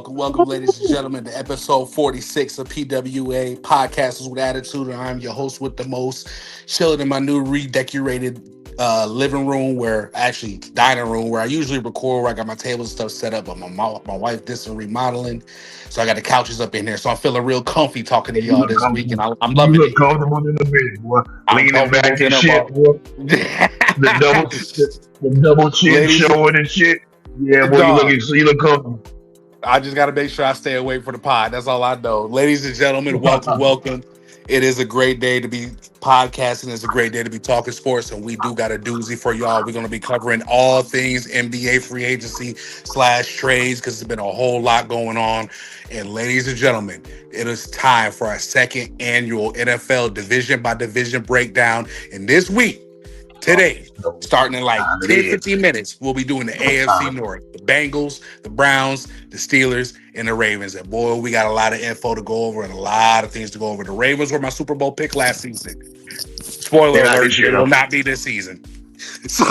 Welcome, ladies and gentlemen, to episode 46 of PWA Podcasters with Attitude. And I'm your host with the most, chilling in my new redecorated living room, actually dining room, where I usually record, where I got my tables and stuff set up. But my wife did some remodeling, so I got the couches up in here. So I'm feeling real comfy talking to You y'all look this week, and comfortable. I'm You loving look it. comfortable in the bed, boy. I'm Leaning comfortable back and in shit, about. boy. The double chin Ladies, showing and shit. Yeah, boy, dog. you look comfortable. I just got to make sure I stay away from the pod. That's all I know. Ladies and gentlemen, welcome. It is a great day to be podcasting. It's a great day to be talking sports, and we do got a doozy for y'all. We're going to be covering all things NBA free agency / trades because there's been a whole lot going on. And ladies and gentlemen, it is time for our second annual NFL division by division breakdown. And this week, today, starting in like 10, 15 minutes, we'll be doing the AFC North, the Bengals, the Browns, the Steelers, and the Ravens. And boy, we got a lot of info to go over and a lot of things to go over. The Ravens were my Super Bowl pick last season. Spoiler They're not alert, this year, it will though. not be this season. So,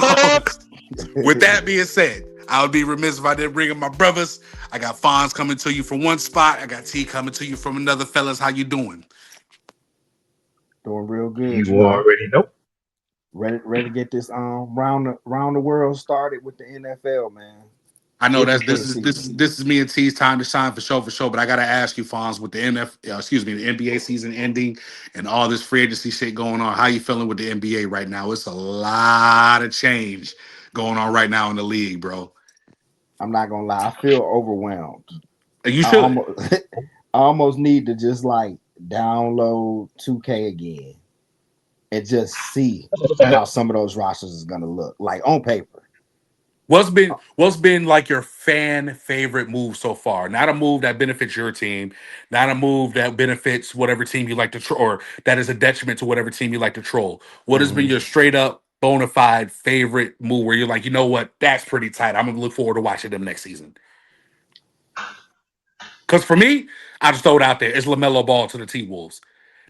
with that being said, I would be remiss if I didn't bring up my brothers. I got Fonz coming to you from one spot. I got T coming to you from another. Fellas, how you doing? Doing real good, You already know. Ready to get this round the world started with the NFL, man. I know Itching that's for this the is this season. is this is me and T's time to shine for sure. But I gotta ask you, Fonz, with the the NBA season ending and all this free agency shit going on, how you feeling with the NBA right now? It's a lot of change going on right now in the league, bro. I'm not gonna lie, I feel overwhelmed. And you I should. almost I almost need to just like download 2K again and just see how some of those rosters is gonna look like on paper. What's been like your fan favorite move so far? Not a move that benefits your team, not a move that benefits whatever team you like to troll, or that is a detriment to whatever team you like to troll. What has been Mhm. your straight up bona fide favorite move where you're like, you know what, that's pretty tight. I'm gonna look forward to watching them next season. Because for me, I just throw it out there. It's LaMelo Ball to the T Wolves.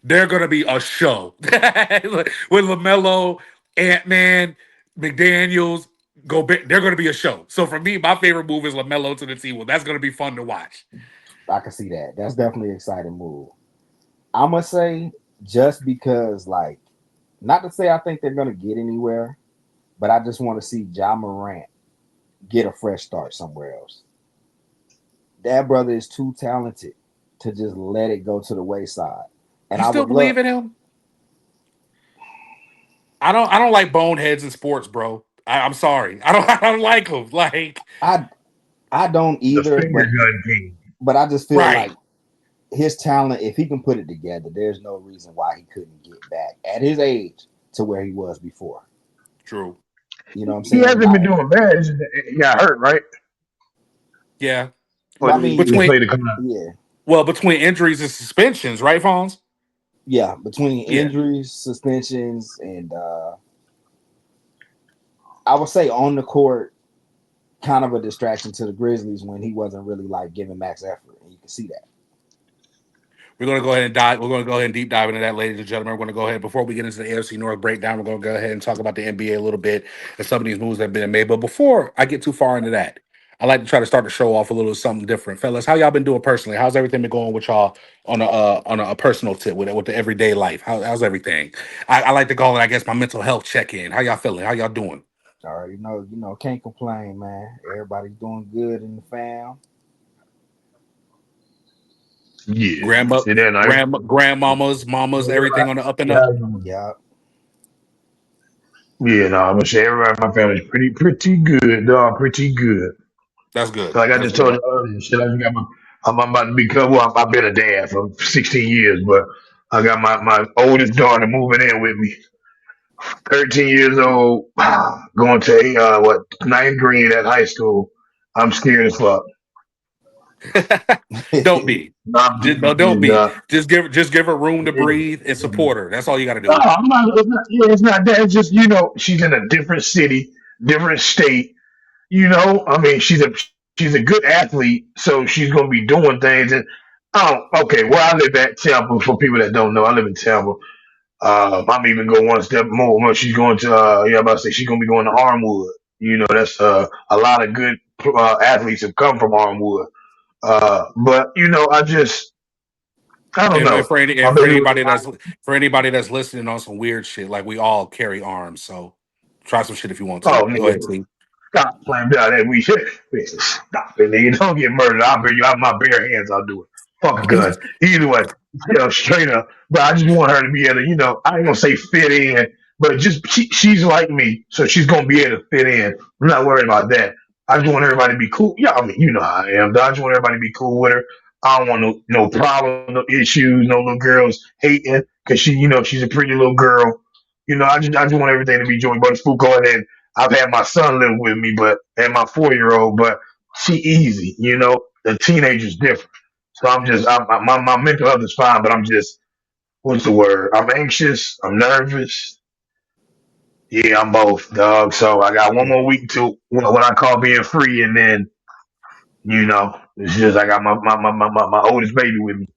They're gonna be a show with LaMelo, Ant Man, McDaniels. They're gonna be a show. So for me, my favorite move is LaMelo to the T Wolves. That's gonna be fun to watch. I can see that. That's definitely an exciting move. I'm gonna say just because, like, not to say I think they're gonna get anywhere, but I just want to see Ja Morant get a fresh start somewhere else. That brother is too talented to just let it go to the wayside. And You I still would love. believe in him? I don't like boneheads in sports, bro. I'm sorry. I don't like them. Like, I I don't The either, finger gun king. but I just feel right. like his talent, if he can put it together, there's no reason why he couldn't get back at his age to where he was before. True. You know what I'm He saying? hasn't been Like, doing bad. He got hurt, right? Yeah. Or well, I did he mean, Between play the come out? yeah, between injuries and suspensions, right, Fonz? yeah, between Yeah. injuries, suspensions, and I would say on the court, kind of a distraction to the Grizzlies when he wasn't really like giving max effort, and you can see that. We're gonna go ahead and dive. We're gonna go ahead and deep dive into that, ladies and gentlemen. We're gonna go ahead before we get into the AFC North breakdown. We're gonna go ahead and talk about the NBA a little bit and some of these moves that have been made. But before I get too far into that, I like to try to start the show off a little something different, fellas. How y'all been doing personally? How's everything been going with y'all on a personal tip with the everyday life? How's everything? I like to call it, I guess, my mental health check in. How y'all feeling? How y'all doing? I already know, can't complain, man. Everybody's doing good in the fam. Yeah. Grandma, See that nice. grandmamas, mamas, everything on the up and up. Yeah, Yeah, no, I'm gonna say everybody in my family's pretty good, dog. Pretty good. That's good. Like I That's just told good. you earlier, shit. I just got my. I'm about to become. Well, I've been a dad for 16 years, but I got my oldest daughter moving in with me. 13 years old, going to ninth grade at high school. I'm scared as fuck. Don't be. Nah, Don't be. nah. Just give her room to Yeah. breathe and support her. That's all you got to No, do. I'm not, yeah, it's not that. It's just she's in a different city, different state. I mean, she's a good athlete, so she's gonna be doing things. And okay, where I live at Tampa. For people that don't know, I live in Tampa. I'm even going one step more. She's going to, yeah, I'm about to say she's gonna be going to Armwood. That's a lot of good athletes have come from Armwood. But I don't And know. My for baby was anybody that's listening on some weird shit, like we all carry arms. So try some shit if you want to. oh Go ahead, nigga, T. stop playing down that we stop it, nigga. Don't get murdered. I'll bring you out my bare hands. I'll do it. Fuck a gun. Either way, straight up. But I just want her to be able to, I ain't gonna say fit in, but just she's like me, so she's gonna be able to fit in. I'm not worried about that. I just want everybody to be cool. Yeah, I mean, you know how I am. I just want everybody to be cool with her. I don't want no problems, no issues, no little girls hating because she's a pretty little girl. I just want everything to be joy. But it's cool going in. I've had my son live with me, and my 4-year-old, but she easy. The teenager's different. So my mental health is fine, but I'm just, what's the word? I'm anxious. I'm nervous. Yeah, I'm both, dog. So I got one more week to what I call being free, and then it's just I got my oldest baby with me.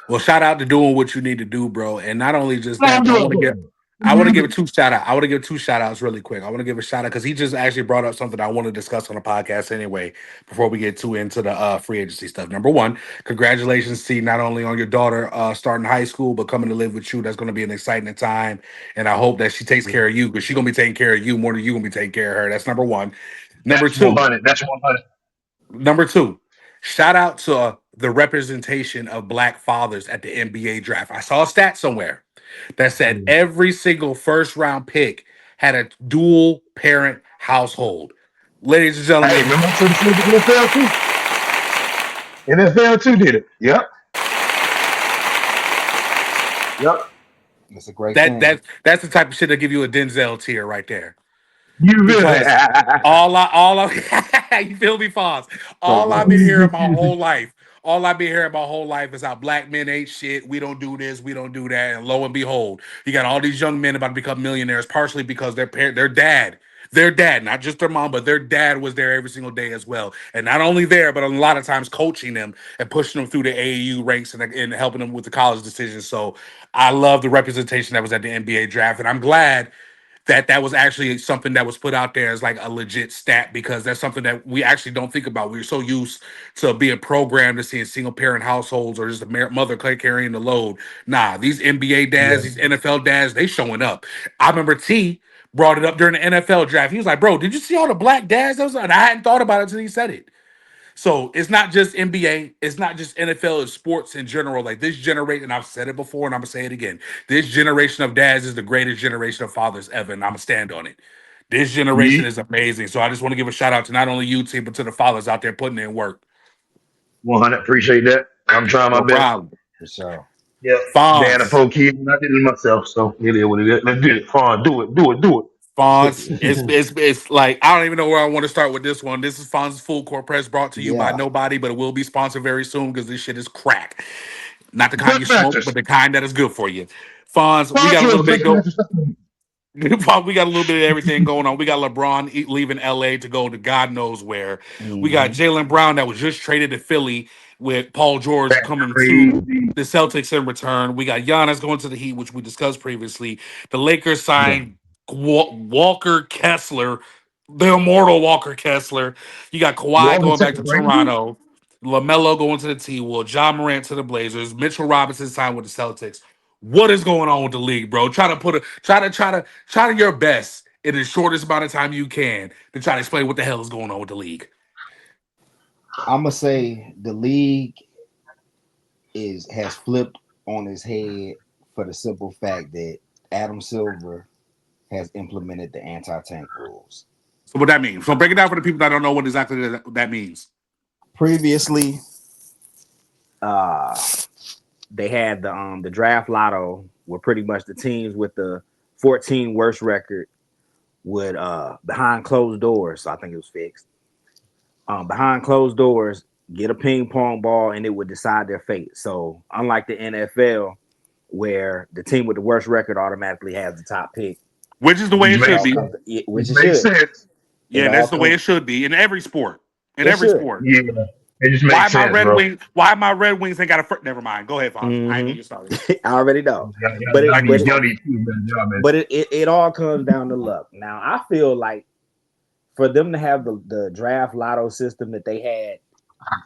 Well, shout out to doing what you need to do, bro. And not only just No, that, I'm but doing good. I want to give two shout out. I want to give two shout outs really quick. I want to give a shout out because he just actually brought up something I want to discuss on the podcast anyway. Before we get too into the free agency stuff. Number one, congratulations, T, not only on your daughter starting high school but coming to live with you. That's going to be an exciting time, and I hope that she takes care of you because she's going to be taking care of you more than you going to be taking care of her. That's number one. Number That's two, 100. That's 100. Number two, shout out to the representation of black fathers at the NBA draft. I saw a stat somewhere that said every single first round pick had a dual parent household. Ladies and Hey, gentlemen, remember I said the NFL too? NFL too did it. Yep. Yep. It's a great that thing. that that's the type of shit that give you a Denzel tier right there. You really? Because all I you feel me, Fonz? All I've been hearing my whole life, all I've been hearing my whole life is how black men ain't shit. We don't do this, we don't do that, and lo and behold, you got all these young men about to become millionaires, partially because their dad, not just their mom, but their dad was there every single day as well, and not only there, but a lot of times coaching them and pushing them through the AAU ranks and helping them with the college decisions. So I love the representation that was at the NBA draft, and I'm glad that was actually something that was put out there as like a legit stat because that's something that we actually don't think about. We're so used to being programmed to seeing single parent households or just a mother carrying the load. Nah, these NBA dads, Yeah. these NFL dads, they showing up. I remember T brought it up during the NFL draft. He was like, "Bro, did you see all the black dads?" And I hadn't thought about it until he said it. So it's not just NBA, it's not just NFL, it's sports in general. Like this generation, I've said it before and I'm gonna say it again. This generation of dads is the greatest generation of fathers ever, and I'm gonna stand on it. This generation Ye is amazing. So I just want to give a shout out to not only you, team, but to the fathers out there putting in work. 100. Appreciate that. I'm trying my No best. problem. For sure. Yeah. Dad of Fonz. 4 kids, and I did it myself. So it is what it is. Let's do it. Fun. Do it. Do it. Do Fonz, it. it's like I don't even know where I want to start with this one. This is Fonz's Full Court Press brought to you by Yeah. nobody, but it will be sponsored very soon because this shit is crack. Not the kind you Good smoke, mattress. but the kind that is good for you. Fonz, we got a Sponsor us, little bit good go. mattress. We got a little bit of everything going on. We got LeBron leaving LA to go to God knows where. We got Hmm. Jalen Brown that was just traded to Philly with Paul George That's coming to crazy. the Celtics in return. We got Giannis going to the Heat, which we discussed previously. The Lakers Yeah. signed Walker Kessler, the immortal Walker Kessler. You got Kawhi Walking going back second to crazy. Toronto. LaMelo going to the T-Wolves. John Morant to the Blazers. Mitchell Robinson signed with the Celtics. What is going on with the league, bro? Try to your best in the shortest amount of time you can to try to explain what the hell is going on with the league. I'm gonna say the league is has flipped on his head for the simple fact that Adam Silver has implemented the anti-tank rules. So what that means? So break it down for the people that don't know what exactly that means. Previously, uh, they had the draft lotto where pretty much the teams with the 14 worst record would behind closed doors. So I think it was fixed. Behind closed doors, get a ping pong ball, and it would decide their fate. So unlike the NFL, where the team with the worst record automatically has the top pick, which is the way Which it it should makes all be. sense. comes, Which which it makes should. sense. It Yeah, all that's the way comes. it should be in every sport. In It every should. sport. Yeah, it just Why makes my sense, Red bro. Wings? Why my Red Wings ain't got a first? Never mind. Go ahead, Fonz. I ain't Hmm get you started. I already know, but Y'all it, Like you but need it, y'all started. need to do a better job at but it all comes down to luck. Now I feel like for them to have the draft lotto system that they had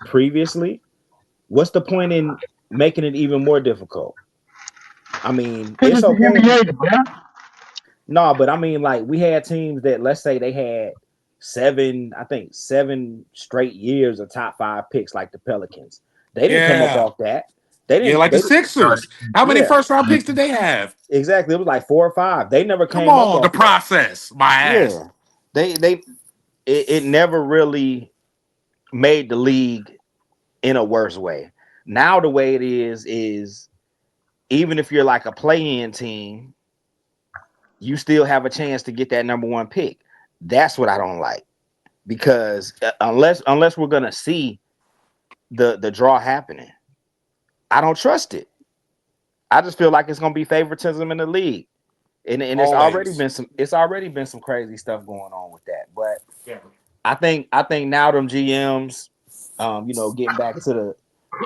previously, what's the point in making it even more difficult? I mean, because it's it's the okay. NBA, bro. No, but I mean, like we had teams that let's say they had I think 7 straight years of top five picks, like the Pelicans. They didn't come up Yeah. off that. They Yeah, didn't. like the They Sixers. How many yeah, first round picks did they have? exactly. It was like 4 or 5. They never Come came up on, the off of that. process. My ass. Yeah, they it never really made the league in a worse way. Now the way it is even if you're like a play-in team, you still have a chance to get that number one pick. That's what I don't like because unless we're gonna see the draw happening, I don't trust it. I just feel like it's gonna be favoritism in the league, and Always. it's already been some crazy stuff going on with that. But Yeah. I think now them GMs, getting back to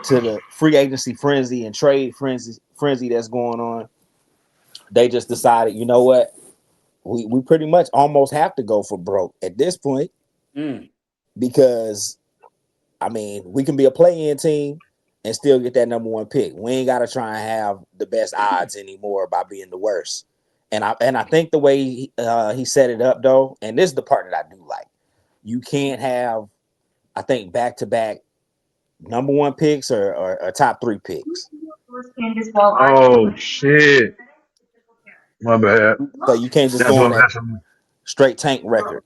the free agency frenzy and trade frenzy that's going on, they just decided, you know what, we pretty much almost have to go for broke at this point Mm. because I mean we can be a play-in team and still get that number one pick. We ain't got to try and have the best odds anymore by being the worst. And I think the way he set it up though, and this is the part that I do like. You can't have, I think, back to back number one picks or top three picks. Oh shit, my bad. So you can't just That's go on what that that's what, straight tank record.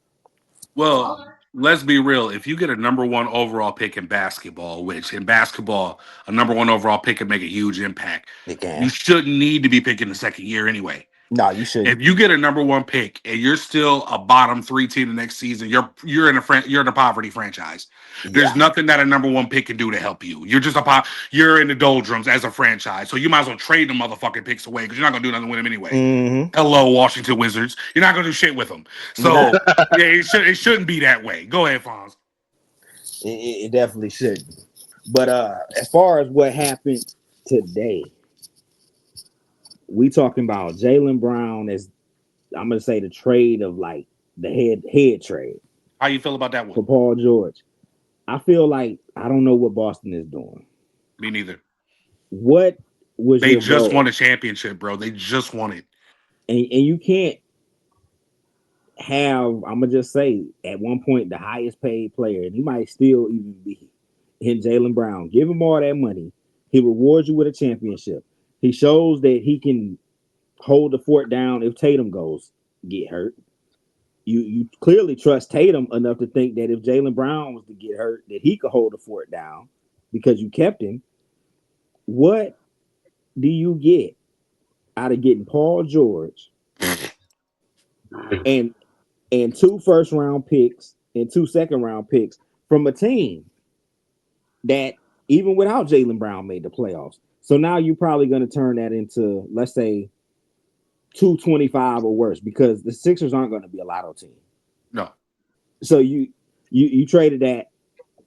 Well, let's be real. If you get a number one overall pick in basketball, which in basketball, a number one overall pick can make a huge impact, It you can. shouldn't need to be picking the second year anyway. No, you shouldn't. If you get a number one pick and you're still a bottom three team the next season, you're in a poverty franchise. There's Yeah. nothing that a number one pick can do to help you. You're just you're in the doldrums as a franchise. So you might as well trade the motherfucking picks away because you're not gonna do nothing with them anyway. Mm-hmm. Hello, Washington Wizards. You're not gonna do shit with them. You're not. So yeah, it shouldn't be that way. Go ahead, Fonz. It definitely shouldn't. But as far as what happened today, we talking about Jalen Brown as I'm gonna say the trade of like the head trade How you feel about that for one? Paul George. I feel like I don't know what Boston is doing. Me neither. What was They your just won goal? a championship, bro. They just won it. And you can't have, I'm gonna just say, at one point the highest paid player, and he might still even be in Jalen Brown. Give him all that money. He rewards you with a championship. He shows that he can hold the fort down if Tatum goes get hurt. You clearly trust Tatum enough to think that if Jalen Brown was to get hurt, that he could hold the fort down because you kept him. What do you get out of getting Paul George and two first round picks and two second round picks from a team that even without Jalen Brown made the playoffs? So now you're probably going to turn that into, let's say, 225 or worse because the Sixers aren't going to be a lotto team. No. So you traded that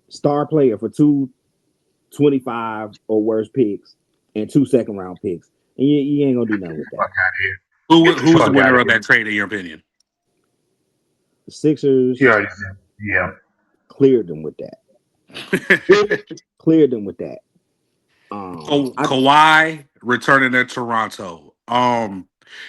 star player for 225 or worse picks and two second round picks, and you ain't gonna do nothing with fuck that. out of here. Who Get the who was the fuck out winner of of here. that trade in your opinion? The You Sixers already said, yeah. cleared them with that. Cleared them with that. I Kawhi returning to Toronto.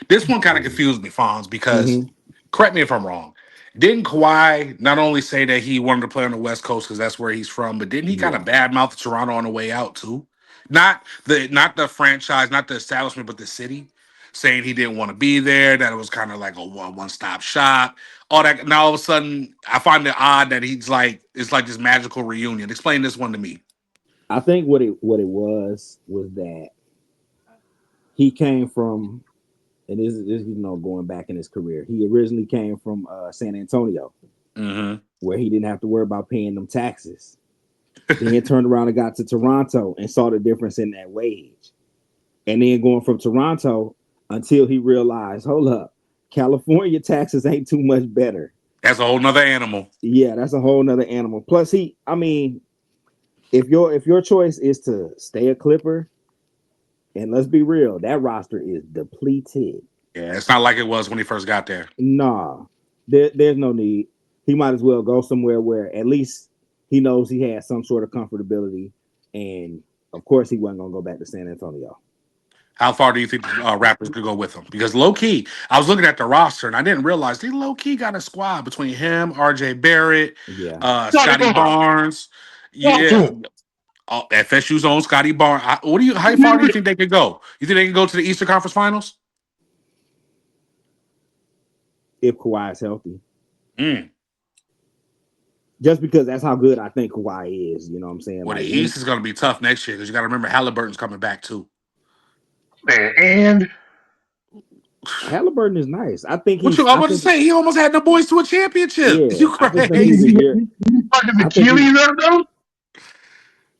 This one kind of confused me, Fonz, because mm-hmm, correct me if I'm wrong. Didn't Kawhi not only say that he wanted to play on the West Coast because that's where he's from, but didn't he kind of yeah. badmouth Toronto on the way out too? Not the franchise, not the establishment, but the city, saying he didn't want to be there. That it was kind of like a one stop shop. All that. Now all of a sudden, I find it odd that he's like it's like this magical reunion. Explain this one to me. I think what it was that he came from, and this going back in his career. He originally came from San Antonio, Mm-hmm. where he didn't have to worry about paying them taxes. Then turned around and got to Toronto and saw the difference in that wage. And then going from Toronto until he realized, hold up, California taxes ain't too much better. That's a whole nother animal. Yeah, that's a whole nother animal. Plus, I mean, if your choice is to stay a Clipper, and let's be real, that roster is depleted. Yeah, it's not like it was when he first got there. Nah, there's no need. He might as well go somewhere where at least he knows he has some sort of comfortability. And of course, he wasn't gonna go back to San Antonio. How far do you think the Raptors could go with him? Because low key, I was looking at the roster and I didn't realize they low key got a squad between him, R.J. Barrett, Yeah, Scotty Scotty Barnes. Barnes. Talk Yeah, to him. FSU's own Scotty Barnes. What do you? How far do you think they could go? You think they can go to the Eastern Conference Finals? if Kawhi is healthy, Mm. just because that's how good I think Kawhi is. You know what I'm saying? Well, the Like East is going to be tough next year because you got to remember Halliburton's coming back too. Man, and Halliburton is nice. I think What he's. you? I I was to think say he almost had the boys to a championship. yeah. You I just think he, he's a crazy? he, year. he fucking I think Achilles up though.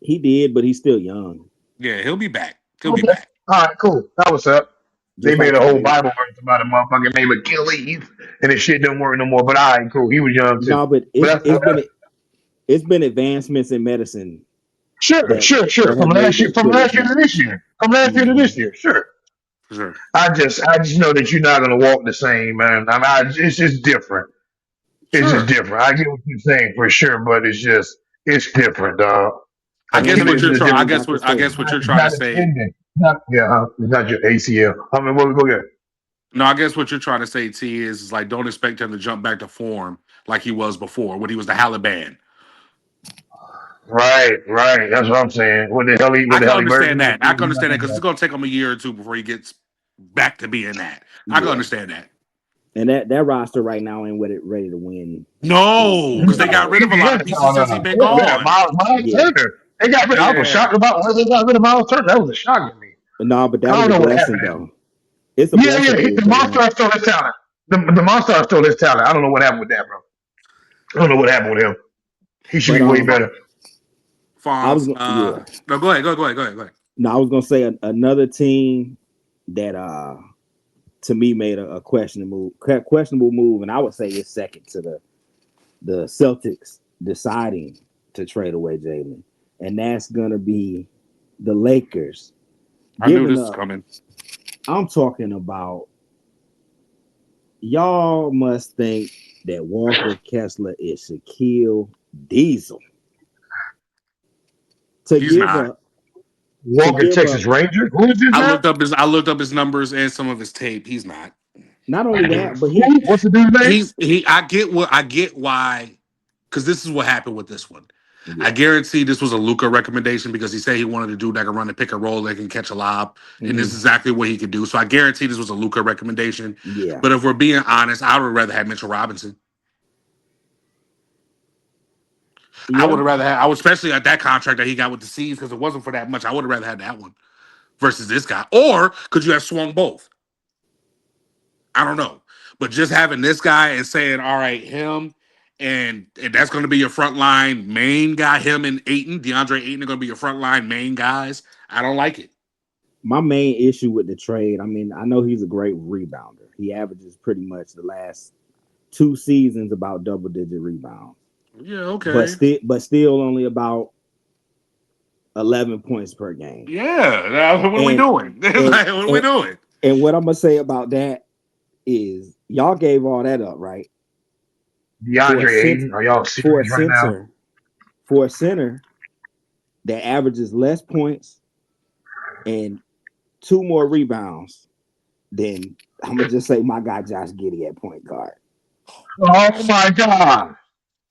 he did, but he's still young, Yeah, he'll be back. He'll be Okay. back. All right, cool. That was up. They just made like a whole Trey. Bible verse about a motherfucking name Achilles, and this shit don't work no more. But all right, cool. He was young too. No, but But it's that's it's been it's been advancements in medicine sure, that sure, sure. that have made the From Achilles last year to heal. this year, from last year to Mhm. this year, sure. For sure. I just know that you're not gonna walk the same, man. It's just different. It's just Sure. different. I get what you're saying for sure, but it's different, dog. I And guess here's what Achilles you're is a the trying. different. thing, I Dr. guess what Stanley. you're It's trying to not a say. tendon. It's not your ACL. I mean, what we go get? No, I guess what you're trying to say, T, is like don't expect him to jump back to form like he was before when he was the Halliburton. Right, right. That's what I'm saying. I What the can hell he understand burden? that. I can understand that because it's going to take him a year or two before he gets back to being that. I can Yeah, understand that. and that roster right now ain't ready to win No, because they got anymore. rid of a lot Yeah, of no, pieces no, since he no. been Yeah, gone. Miles Yeah, Turner. They got rid. I was Yeah, shocked about why they got rid of Miles Turner. That was a shock to me. no, but that I was don't a know what blessing happened. though. It's a Yeah, blessing yeah. that The they monster won. stole his talent. The monster stole his talent. I don't know what happened with that, bro. I don't know what happened with him. He should But be way better. I was Fonz. yeah. No, go ahead. Go ahead. No, I was gonna say another team that to me made a questionable move, and I would say it's second to the Celtics deciding to trade away Jalen, and that's gonna be the Lakers I knew giving this was up. coming. I'm talking about y'all must think that Walker Kessler is Shaquille Diesel to He's give not. up to Walker, give up Texas Ranger. Who is this now? I looked up his numbers and some of his tape. He's not. not only that, but Who? What's the dude's name? He. I get why. Because this is what happened with this one. I yeah. guarantee this was a Luca recommendation because he said he wanted to do that can run the pick and roll that can catch a lob, and this is Hmm. exactly what he could do. So I guarantee this was a Luca recommendation. Yeah. But if we're being honest, I would rather have Mitchell Robinson. I would Yeah. have rather had, I would especially at that contract that he got with the Seas because it wasn't for that much. I would have rather had that one versus this guy. Or could you have swung both? I don't know. But just having this guy and saying, all right, him and that's going to be your front line main guy, him and Aiton, DeAndre Ayton are going to be your front line main guys. I don't like it. My main issue with the trade, I mean, I know he's a great rebounder. He averages pretty much the last 2 seasons about double digit rebounds, Yeah, but okay. still only about 11 points per game. Yeah. Now, what are we And doing? and Like, what are we and, doing? and what I'm gonna say about that is y'all gave all that up, right? For a DeAndre cent Ayton. Are y'all for a serious right now? center for a center that averages less points and 2 more rebounds than I'm gonna just say my guy Josh Giddey at point guard. Oh my god.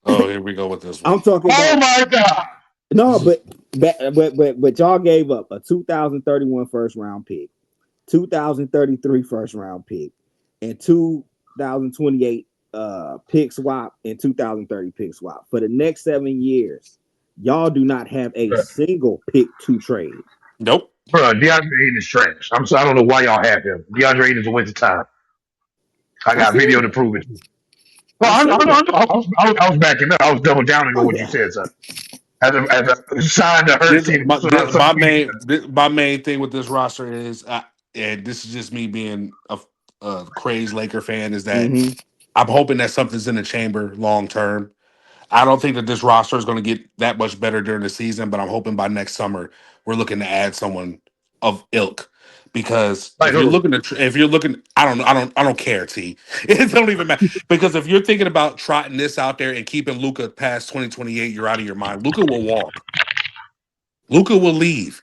Oh, here we go with this one. I'm talking Oh about my god. no, but y'all gave up a 2031 first round pick, 2033 first round pick, and 2028 pick swap and 2030 pick swap for the next 7 years. Y'all do not have a single pick to trade. Nope. Bro, DeAndre Ayton is trash. I don't know why y'all have him. DeAndre Ayton is a waste of time. I I got said video to that. prove it. Well, I said that. I was backing up. I was double downing on Oh what you yeah. said, son. as a sign to hurt This, team. my main thing with this roster is, and this is just me being a crazed Laker fan, is that Mm-hmm. I'm hoping that something's in the chamber long term. I don't think that this roster is going to get that much better during the season, but I'm hoping by next summer we're looking to add someone of ilk. Because Like who? if you're looking, I don't care. T, it don't even matter. Because if you're thinking about trotting this out there and keeping Luca past 2028, you're out of your mind. Luca will walk. Luca will leave.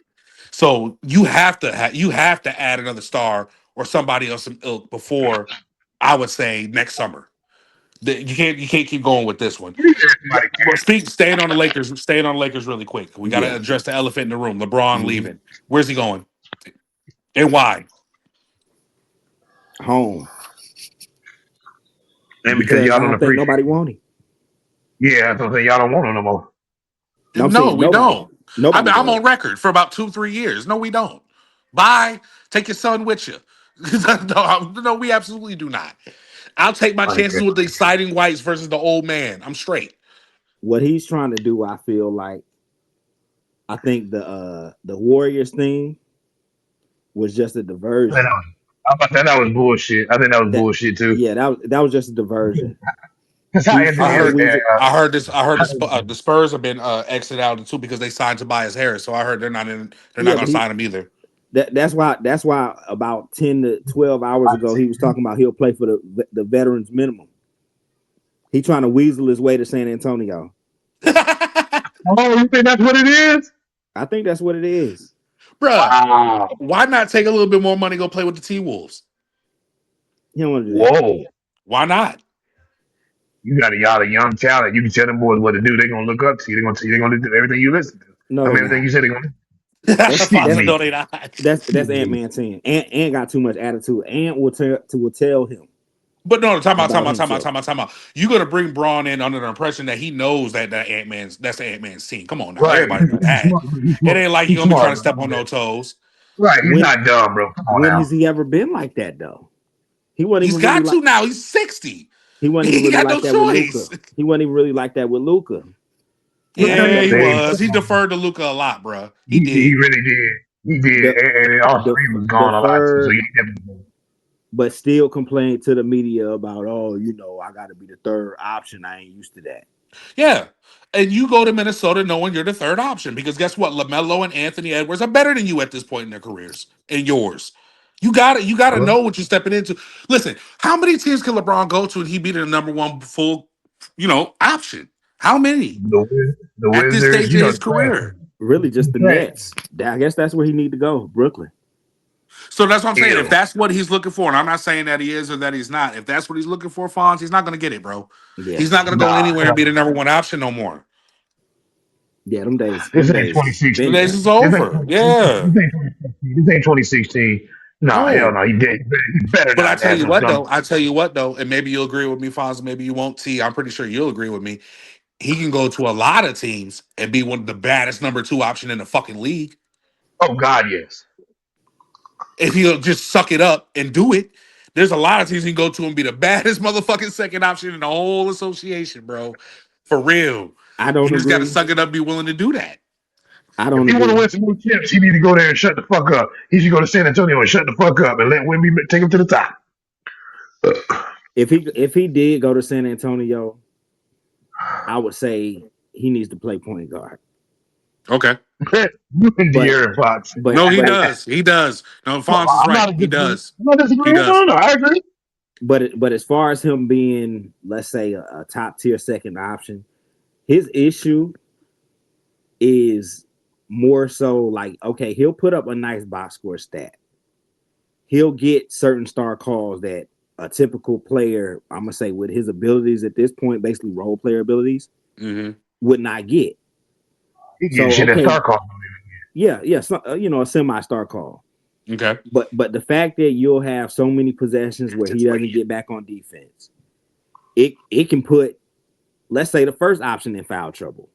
So you have to add another star or somebody else some ilk before, I would say, next summer. You can't keep going with this one. Everybody Well, staying on the Lakers really quick. We got to Yeah. address the elephant in the room. LeBron Mm-hmm. leaving. Where's he going? And why? Home. and because Because y'all I don't don't think appreciate nobody it. want him. Yeah, that's what I'm saying. Y'all don't want him no more. No, I'm No, saying we nobody. don't. Nobody I'm does. on record for about 2-3 years. No, we don't. Bye. Take your son with you. No, we absolutely do not. I'll take my Funny, chances with the exciting whites versus the old man. I'm straight. What he's trying to do, I feel like, I think the Warriors thing was just a I think that diversion. was, I thought that was bullshit. I think that was That bullshit too. yeah, that was just a diversion. Because how He's at the I trying to end, heard. weasel. I heard the Spurs have been exited out too because they signed Tobias Harris. So I heard they're not in. They're not Yeah, going but to sign him either. that's why about 10 to 12 hours ago he was talking about he'll play for the veterans minimum. He trying to weasel his way to San Antonio. oh, you think that's what it is? I think that's what it is. Bruh, Wow. why not take a little bit more money, go play with the T Wolves? He don't want to do that. Whoa. Why not? You got a lot of young talent. You can tell them boys what to do. They're gonna look up to you. They're gonna do everything you listen to. No, I they mean everything not. you said they're gonna do. That's Excuse Fonzo, that's me. no, they not. that's Excuse Ant me. Man 10. Ant got too much attitude. Ant will tell him But no, about himself. time out. You gonna bring Braun in under the impression that he knows that that's the Ant Man's team. Come on now, Right. everybody know He's that. smart. He's It smart. ain't like he He's gonna be trying smart, to bro. step on no toes. Right. He's When not dumb, bro. Come on when now. has he ever been like that though? He wasn't He's even really got like to now. He's 60. he wasn't even He really got no like that with choice. Luca. He wasn't even really like that with Luca. Look Like at Yeah, him. he They, was. He deferred to Luca a lot, bruh. He he did. really did. He did. the And also the he was gone a lot too. So deferred, he definitely but still complained to the media about, oh, I got to be the third option. I ain't used to that. Yeah. And you go to Minnesota knowing you're the third option because guess what? LaMelo and Anthony Edwards are better than you at this point in their careers and yours. You gotta know what you're stepping into. Listen, how many teams can LeBron go to and he be the number one full, option? How many the at this Wizards, stage you of know, his career? Really, just the the trash. Nets. I guess that's where he need to go. Brooklyn. So that's what I'm saying. If Hell. that's what he's looking for, and I'm not saying that he is or that he's not, if that's what he's looking for, Fonz, he's not gonna get it, bro. Yeah, He's not gonna go Nah, anywhere and be the number one option no more. yeah. this Them ain't days been 2016. This is done. This ain't over. Yeah. this ain't 2016. This ain't 2016. Nah, hell No. no. He did. He better But not have some dumb. I tell you what though, and maybe you'll agree with me, Fonz, maybe you won't. T, I'm pretty sure you'll agree with me. He can go to a lot of teams and be one of the baddest number two option in the fucking league Oh God, yes. if he'll just suck it up and do it. There's a lot of teams he can go to and be the baddest motherfucking second option in the whole association, bro. For real. I He don't just got to agree. suck it up, be willing to do that. I If don't he want to agree. win some more chips, he need to go there and shut the fuck up. He should go to San Antonio and shut the fuck up and let Wimby take him to the top. If he did go to San Antonio, I would say he needs to play point guard. Okay. You and But De'Aaron Fox. but No, he but it, does. He does. No, No, Fonz is I'm right. not He disagreeing. does. I'm not He disagreeing. No, does. no, I agree. but as far as him being, let's say, a top tier second option, his issue is more so like, okay, he'll put up a nice box score stat. He'll get certain star calls that a typical player, I'm gonna say, with his abilities at this point, basically role player abilities, Mm-hmm. would not get. He getting So shit at okay, Star call. yeah, so, a semi star call. Okay. But the fact that you'll have so many possessions where he doesn't get back on defense, it can put, let's say, the first option in foul trouble.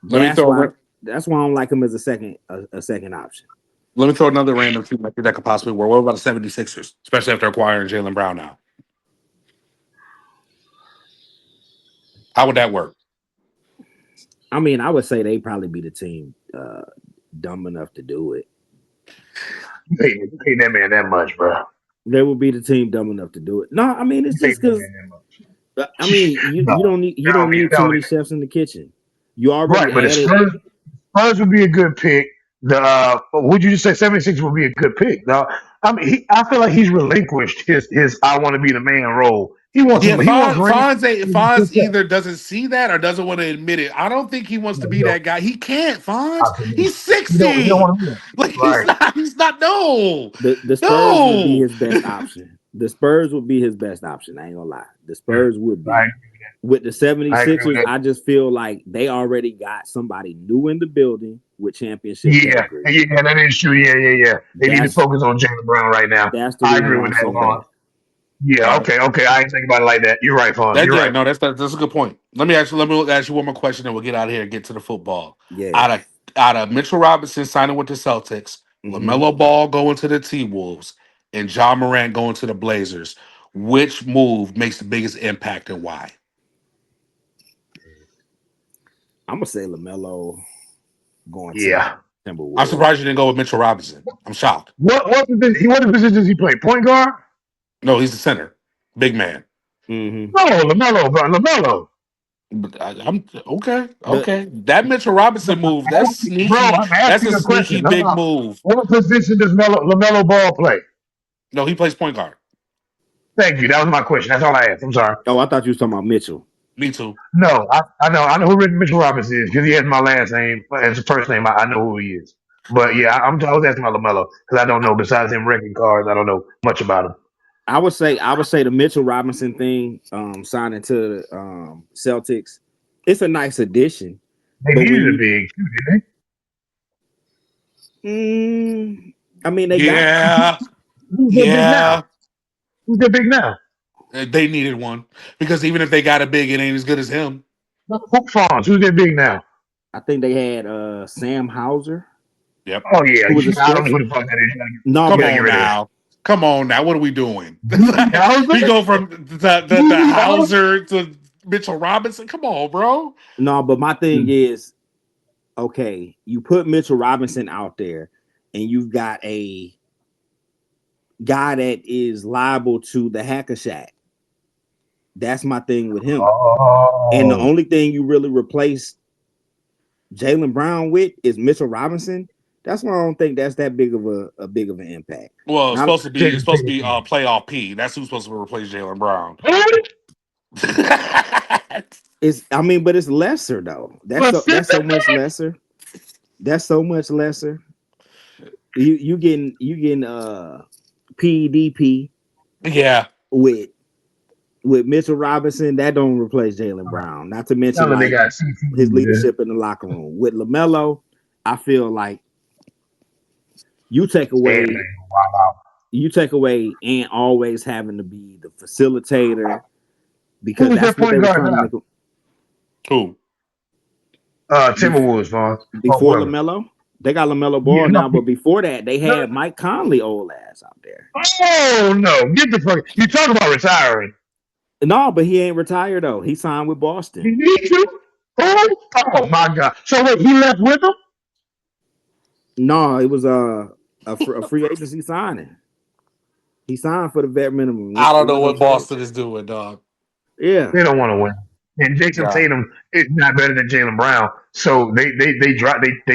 Let me That's throw why a- that's why I don't like him as a second option. Let me throw another random team like that could possibly work. What about the 76ers? Especially after acquiring Jalen Brown now. How would that work? I mean, I would say they probably be the team dumb enough to do it. You hate that man that much, bro. They would be the team dumb enough to do it. No, I mean it's You hate just that because man that much. I mean No, you don't need too no. many chefs in the kitchen. You already Right, but the added. Spurs would be a good pick. The would you just say 76 would be a good pick? No, I mean I feel like he's relinquished his I want to be the man role. Yeah, He wants rings. Fonz either doesn't see that or doesn't want to admit it. I don't think he wants to No, be that guy. He can't, Fonz. absolutely. He's You don't 60. want to be that. Like Right. he's not no. The Spurs would be No. his best option. The Spurs would be his best option. I ain't gonna lie. The Spurs would be. I With the I agree with 76ers, that. I just feel like they already got somebody new in the building with championship Yeah, pedigree. yeah, that is true. Yeah. They need to That's focus on Jalen Brown right now. that's the I reason agree why with I'm that, saying Vaughn. that. Yeah, All right. okay. I ain't think about it like that. You're right, Vaughn. That You're yeah, right. no, that's a good point. Let me ask you one more question and we'll get out of here and get to the football. Yeah. Out of out of Mitchell Robinson signing with the Celtics, hmm LaMelo Ball going to the T Wolves, and John Morant going to the Blazers, which move makes the biggest impact and why? I'm gonna say Lamelo going to the Yeah. I'm Timberwolves. surprised you didn't go with Mitchell Robinson. I'm shocked. What position does he play? Point guard? No, he's the center. Big man. hmm No, Lamelo, bro. Lamelo. But I'm okay. The Okay. That Mitchell Robinson move, that's Bro, sneaky. I'm That's asking a you a sneaky question. big move. What position does Lamelo Ball play? No, he plays point guard. Thank you. That was my question. That's all I asked. I'm sorry. oh, I thought you was talking about Mitchell. Me too. No, I know who Mitchell Robinson is because he has my last name as a first name. I know who he is. But yeah, I was asking about Lamelo because I don't know. Besides him wrecking cars, I don't know much about him. I would say the Mitchell Robinson thing, signing to the Celtics, it's a nice addition. They But when needed a you big too, didn't I mean they got Yeah. they? Who's their big now? Yeah. Who's their big now? They needed one. Because even if they got a big, it ain't as good as him. Hoop Farms. Who's their big now? I think they had Sam Hauser, Yep. Oh yeah, who was a I don't know stretch. who the fuck that is. No, Come You gotta but get on rid of now. Come on now. What are we doing? that. We Hauser? go from the Hauser to Mitchell Robinson. Come on, bro. no, but my thing is, okay, you put Mitchell Robinson out there, and you've got a guy that is liable to the hacker shack. That's my thing with him. And the Oh, only thing you really replace Jalen Brown with is Mitchell Robinson. That's why I don't think that's that big of a big of an impact. Well, Now it's supposed to be playoff P. That's who's supposed to replace Jalen Brown. it's I mean, but it's lesser though. That's so much lesser. That's so much lesser. You getting PDP Yeah. with Mitchell Robinson. That don't replace Jalen Brown. Not to mention Tell them they like got CT his there. leadership in the locker room. With LaMelo, I feel like you take And away and always having to be the facilitator because who's their that's what they point was guard trying to now? make him Who? Timberwolves, Vaughn. Oh, before whoever. LaMelo. They got LaMelo Yeah, Ball no, now, but before that, they no. had Mike Conley old ass out there. Oh no! Get the fuck. You talk about retiring. No, but he ain't retired though. He signed with Boston. You need to. Oh my god! So wait, he left with them? No, it was a free agency signing. He signed for the vet minimum. I It don't know wasn't no what trade. Boston is doing, dog. Yeah. They don't want to win. And Jason Yeah. Tatum is not better than Jalen Brown. So they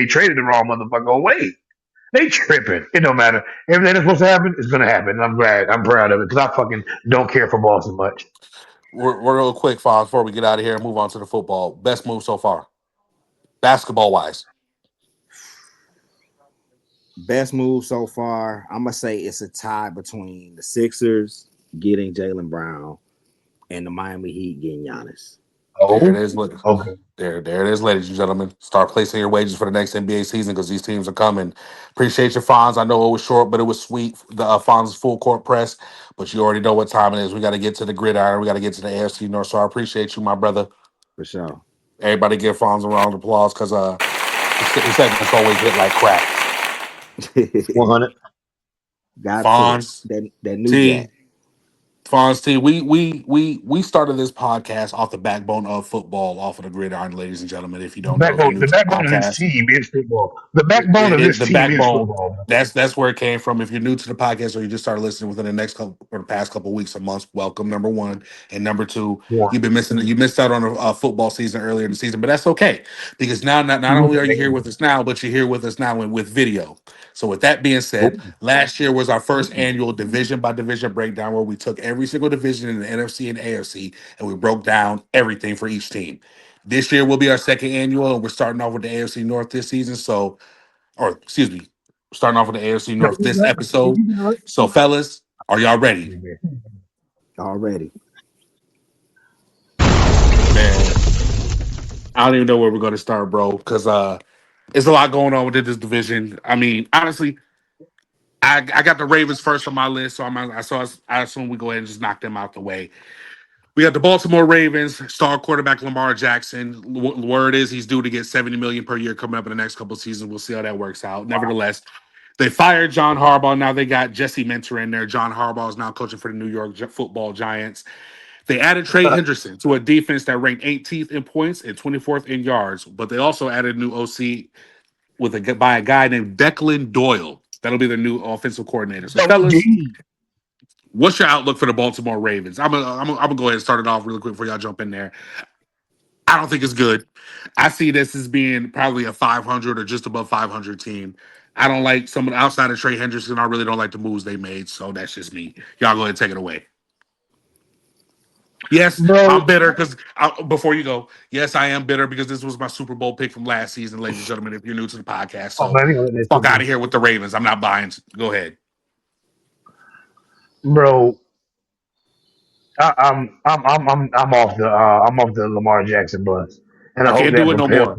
traded the wrong motherfucker away. They tripping. It don't matter. Everything that's supposed to happen is gonna happen. And I'm glad. I'm proud of it because I fucking don't care for Boston much. We're real quick, Foz, before we get out of here and move on to the football. Best move so far, basketball wise. Best move so far. I'm gonna say it's a tie between the Sixers getting Jalen Brown and the Miami Heat getting Giannis. There it Oh, is. okay. There it is, ladies and gentlemen. Start placing your wages for the next NBA season because these teams are coming. Appreciate your Fonz. I know it was short, but it was sweet. The Fonz's full court press, but you already know what time it is. We got to get to the gridiron. We got to get to the AFC North. So I appreciate you, my brother. For sure. Everybody give Fonz a round of applause because his segments always hit like crack. 100. Got to Fonz that new T jack. Fonzie, we started this podcast off the backbone of football, off of the gridiron, ladies and gentlemen. If you don't know, if you're new The to the backbone of this podcast, team is football. The backbone of this the team is backbone. football. That's where it came from. If you're new to the podcast or you just started listening within the next couple or the past couple weeks or months, welcome. Number one, and number two, Yeah. you missed out on a football season earlier in the season, but that's okay because now not only are you here with us now, but you're here with us now with video. So with that being said, last year was our first annual division by division breakdown where we took every single division in the NFC and AFC and we broke down everything for each team. This year will be our second annual, and we're starting off with the AFC North this season. So, or excuse me, starting off with the AFC No, North you this got episode. you got So, fellas, are y'all ready? Already. Man, I don't even know where we're going to start, bro, because there's a lot going on within this division. I mean, honestly, I got the Ravens first on my list, so I assume we go ahead and just knock them out the way. We got the Baltimore Ravens, star quarterback Lamar Jackson. Word is he's due to get $70 million per year coming up in the next couple of seasons. We'll see how that works out. Nevertheless, they fired John Harbaugh. Now they got Jesse Minter in there. John Harbaugh is now coaching for the New York Football Giants. They added Trey Henderson to a defense that ranked 18th in points and 24th in yards, but they also added a new OC by a guy named Declan Doyle. That'll be their new offensive coordinator. So, fellas, what's your outlook for the Baltimore Ravens? I'm gonna go ahead and start it off really quick before y'all jump in there. I don't think it's good. I see this as being probably a 500 or just above 500 team. I don't like some of the outside of Trey Henderson. I really don't like the moves they made. So that's just me. Y'all go ahead and take it away. Yes, bro. I'm bitter because before you go, yes, I am bitter because this was my Super Bowl pick from last season, ladies and gentlemen. If you're new to the podcast, Oh so man, you let that fuck shit out go. of here with the Ravens. I'm not buying. Go ahead. Bro. I'm off the Lamar Jackson bus, and I can't do it no more.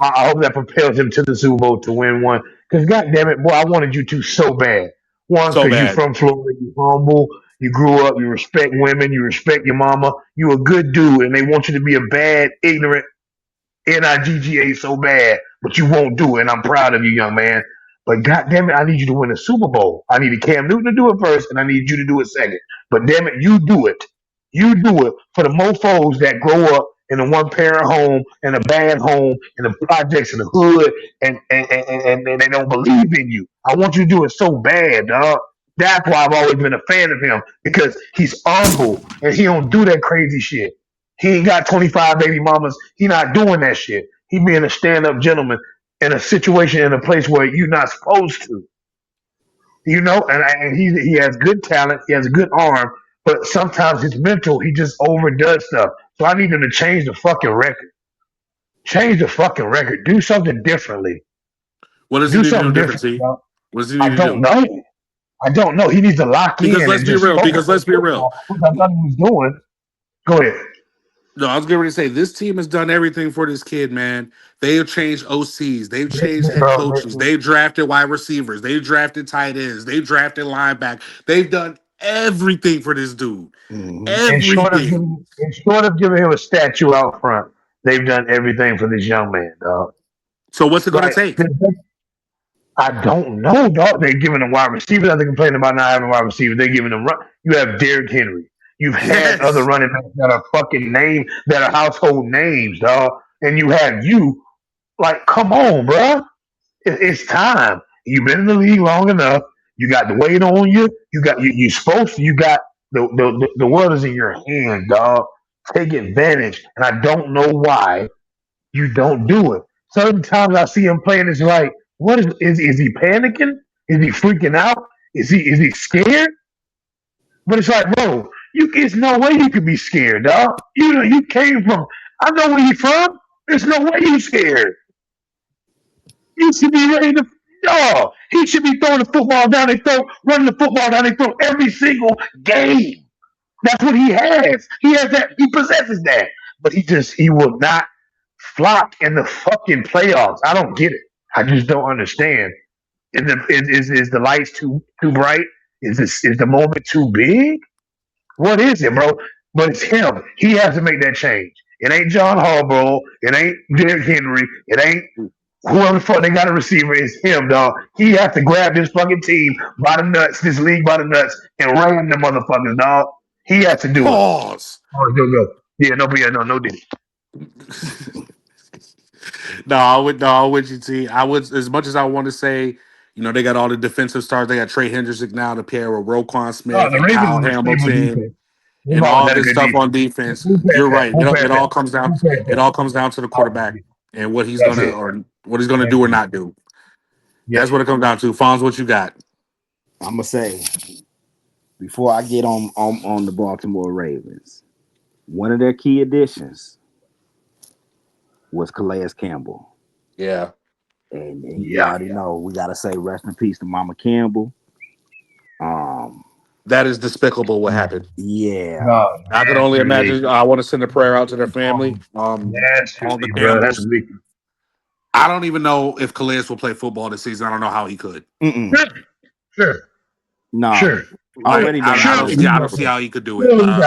I hope that propels him to the Super Bowl to win one. Because goddamn it, boy, I wanted you to so bad. One, So because you bad. from Florida, you humble, you grew up, you respect women, you respect your mama, you a good dude, and they want you to be a bad, ignorant Nigga so bad, but you won't do it. And I'm proud of you, young man. But goddamn it, I need you to win a Super Bowl. I needed Cam Newton to do it first, and I need you to do it second. But damn it, you do it. You do it for the mofos that grow up in a one parent home, in a bad home, in the projects in the hood, and they don't believe in you. I want you to do it so bad, dog. That's why I've always been a fan of him because he's humble and he don't do that crazy shit. He ain't got 25 baby mamas. He not doing that shit. He being a stand up gentleman in a situation in a place where you're not supposed to. You know, and he has good talent. He has a good arm, but sometimes his mental, he just overdoes stuff. So I need him to change the fucking record. Change the fucking record. Do something differently. What does he Do need to do something different, different. T? Bro. What does he I need to don't do? know. I don't know. He needs to lock Because in let's and be just real. focus Because on let's be real. football, which I thought he was doing. Go ahead. No, I was getting ready to say this team has done everything for this kid, man. They have changed OCs, they've changed head coaches, Bro, they drafted wide receivers, they drafted tight ends, they drafted linebacker. They've done everything for this dude. Hmm. Everything. In short of giving him a statue out front, they've done everything for this young man, dog. So what's it gonna Like take? I don't know, dog. They're giving them wide receivers. They're complaining about not having wide receivers. They're giving them run. You have Derrick Henry. You've had other Yes. running backs that are fucking name that are household names, dog. And you have you. Like, come on, bro. It's time. You've been in the league long enough. You got the weight on you. You supposed to. You got the world is in your hand, dog. Take advantage. And I don't know why you don't do it. Certain times I see him playing, it's like, what is he panicking? Is he freaking out? Is he scared? But it's like, bro, it's no way you could be scared, dog. You know, you came from. I know where you from. There's no way you scared. You should be ready to. No, he should be throwing the football down their throat, running the football down their throat every single game. That's what he has. He has that. He possesses that. But he will not flop in the fucking playoffs. I don't get it. I just don't understand. Is the lights too bright? Is the moment too big? What is it, bro? But it's him. He has to make that change. It ain't John Harbaugh. It ain't Derrick Henry. It ain't whoever the fuck they got a receiver is him, dog. He has to grab this fucking team by the nuts, this league by the nuts, and ram them motherfuckers, dog. He has to do it. Pause. Oh, go. Yeah, no, yeah, no, Diddy. No, I would no, with you, T. I would as much as I want to say, they got all the defensive stars. They got Trey Hendrick now to pair with Roquan Oh, Smith the and Ravens Kyle is a stable Hamilton defense. They've and always all had a this good stuff on defense. defense. Who past You're that? right. Who It past all that? comes down. Who past It that? all comes down to the quarterback Obviously. and what he's That's gonna it. or what he's gonna That's do or it. not do. Yep. That's what it comes down to. Fonz, what you got? I'm gonna say before I get on the Baltimore Ravens, one of their key additions was Calais Campbell. Yeah, And you Yeah. already know we gotta say rest in peace to Mama Campbell. Um, that is despicable. What happened? yeah, Oh, I could only naturally. imagine. I want to send a prayer out to their family. All the Naturally, bro. That's Campbells. weak. I don't even know if Calais will play football this season. I don't know how he could. mm-mm, Sure. Sure. no, Sure. Like already doesn't I don't play. Surely see. he's I don't done see with how he could do it. surely,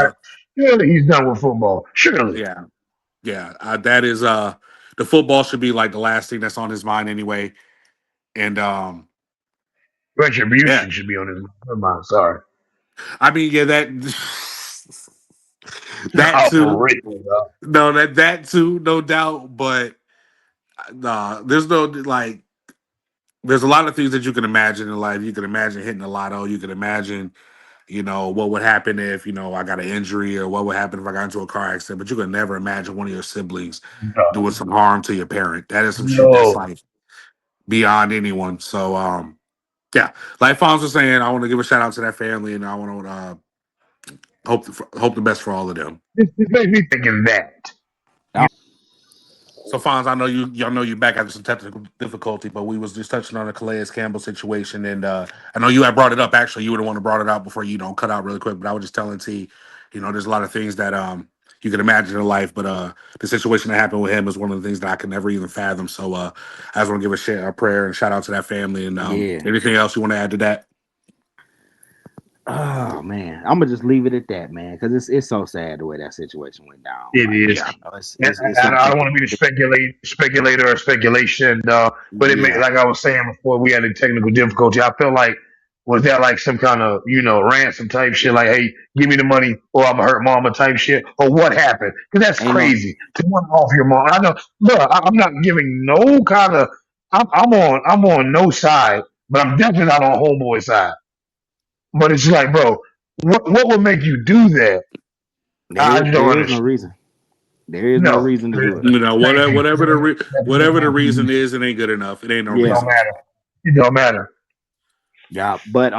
surely he's done with football. Surely. Yeah, yeah. That is the football should be like the last thing that's on his mind anyway. And yeah, Retribution should be on his mind. Never mind. Sorry. I mean, yeah, that that Oh, for too. real, dog. No, that too, no doubt. But nah, there's no like. There's a lot of things that you can imagine in life. You can imagine hitting the lotto. You can imagine, what would happen if I got an injury, or what would happen if I got into a car accident. But you can never imagine one of your siblings No. doing some harm to your parent. That is some shit that's No. like beyond anyone. So yeah, like Fonz was saying, I want to give a shout out to that family, and I want to hope the best for all of them. This makes me thinking that. So Fonz, I know y'all know you back after some technical difficulty, but we was just touching on the Calais Campbell situation, and I know you had brought it up. Actually, you were the one who brought it out before you don't cut out really quick. But I was just telling T, there's a lot of things that you can imagine in life, but the situation that happened with him is one of the things that I can never even fathom. So I just want to give a prayer and shout out to that family. And Yeah. anything else you want to add to that? Oh man, I'm gonna just leave it at that, man, because it's so sad the way that situation went down. It Like, is. Yeah, And it's I something. don't want to be the speculator or speculation, but it may, Yeah, like I was saying before we had a technical difficulty. I feel like was that like some kind of ransom type shit, like hey, give me the money or I'm gonna hurt mama type shit, or what happened? Because that's ain't no, crazy to want off your mom. I know. Look, I'm not giving no kind of. I'm on no side, but I'm definitely not on homeboy side. But it's like, bro, what would make you do that? I just don't there is no understand. reason. There is no No, reason to do it. thank you. whatever the reason is, it ain't good enough. It ain't no It Yeah, don't reason. matter. It don't matter. yeah. But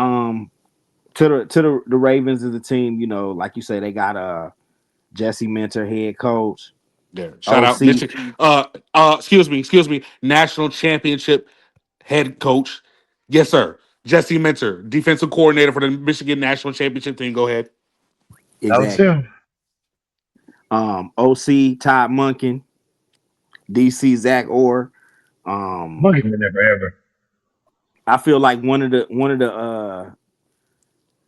to the Ravens as a team, like you say, they got Jesse Minter, head coach, Yeah. Shout out OC. Michigan. Excuse me. National championship head coach. Yes, sir. Jesse Minter, defensive coordinator for the Michigan national championship team. Go ahead. That was Exactly. him. OC Todd Munkin, DC Zach Orr. Um, Monkey's been there forever. I feel like one of the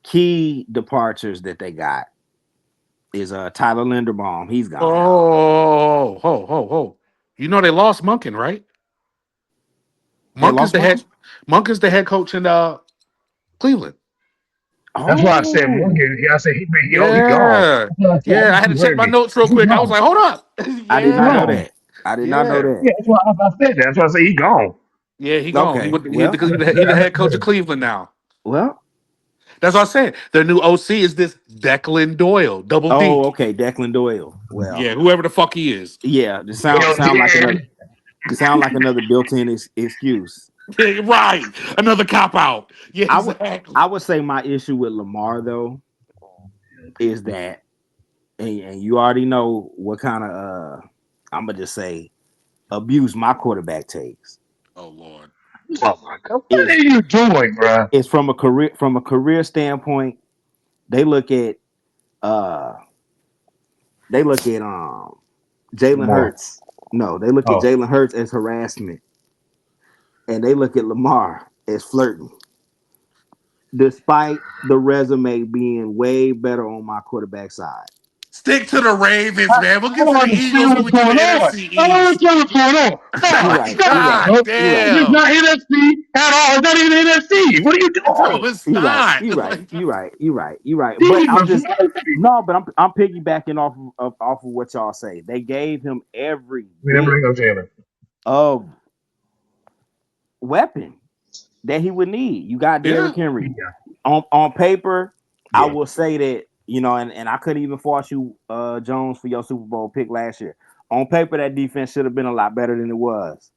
key departures that they got is Tyler Linderbaum. He's gone. Oh, ho, ho, ho. They lost Munkin, right? They Monk is lost the head Munkin. Monk is the head coach in Cleveland. That's why I said Oh, Monkey. I said he gone. Yeah. That's why I said, I Yeah. I think had to you check heard my me. notes real He quick. I was gone. like, hold up. I did He not know Yeah. gone. that. I did not know Yeah. that. Yeah, that's why I said that. That's why I said he gone. Yeah, he gone. Okay, He well, he the head coach of Cleveland now. well. That's what I said. Their new OC is this Declan Doyle, double Oh, D. okay, Declan Doyle. Well, Yeah, whoever the fuck he is. yeah. The Hell sound like yeah. another built-in excuse. Right. Another cop out. Yeah, I would exactly. I would say my issue with Lamar though is that, and you already know what kind of I'm gonna just say abuse my quarterback takes Oh Lord. Oh my god, what are is you doing, bro? is from a career standpoint. They look at uh they look at Jalen Lamar. Hurts. No, they look at Oh, Jalen Hurts as harassment, and they look at Lamar as flirting, despite the resume being way better on my quarterback side. Stick to the Ravens, man. We'll I get to don't the understand Eagles when what's we get to going the on. NFC I don't East. understand what's going on. You're Nah, right. stop You're it, right. God bro. You're right. It's damn. not NFC at all. It's not even NFC. What are you No, doing? it's You're right. not. You're right. Like, You're right. You're right. You're right. But I'm Jesus just mercy. no. But I'm piggybacking off of what y'all say. They gave him every We never bit bring up Jalen. of weapon that he would need. You got yeah. Derrick Henry Yeah. on paper. I Yeah. will say that and I couldn't even fault you, Jones, for your Super Bowl pick last year. On paper, that defense should have been a lot better than it was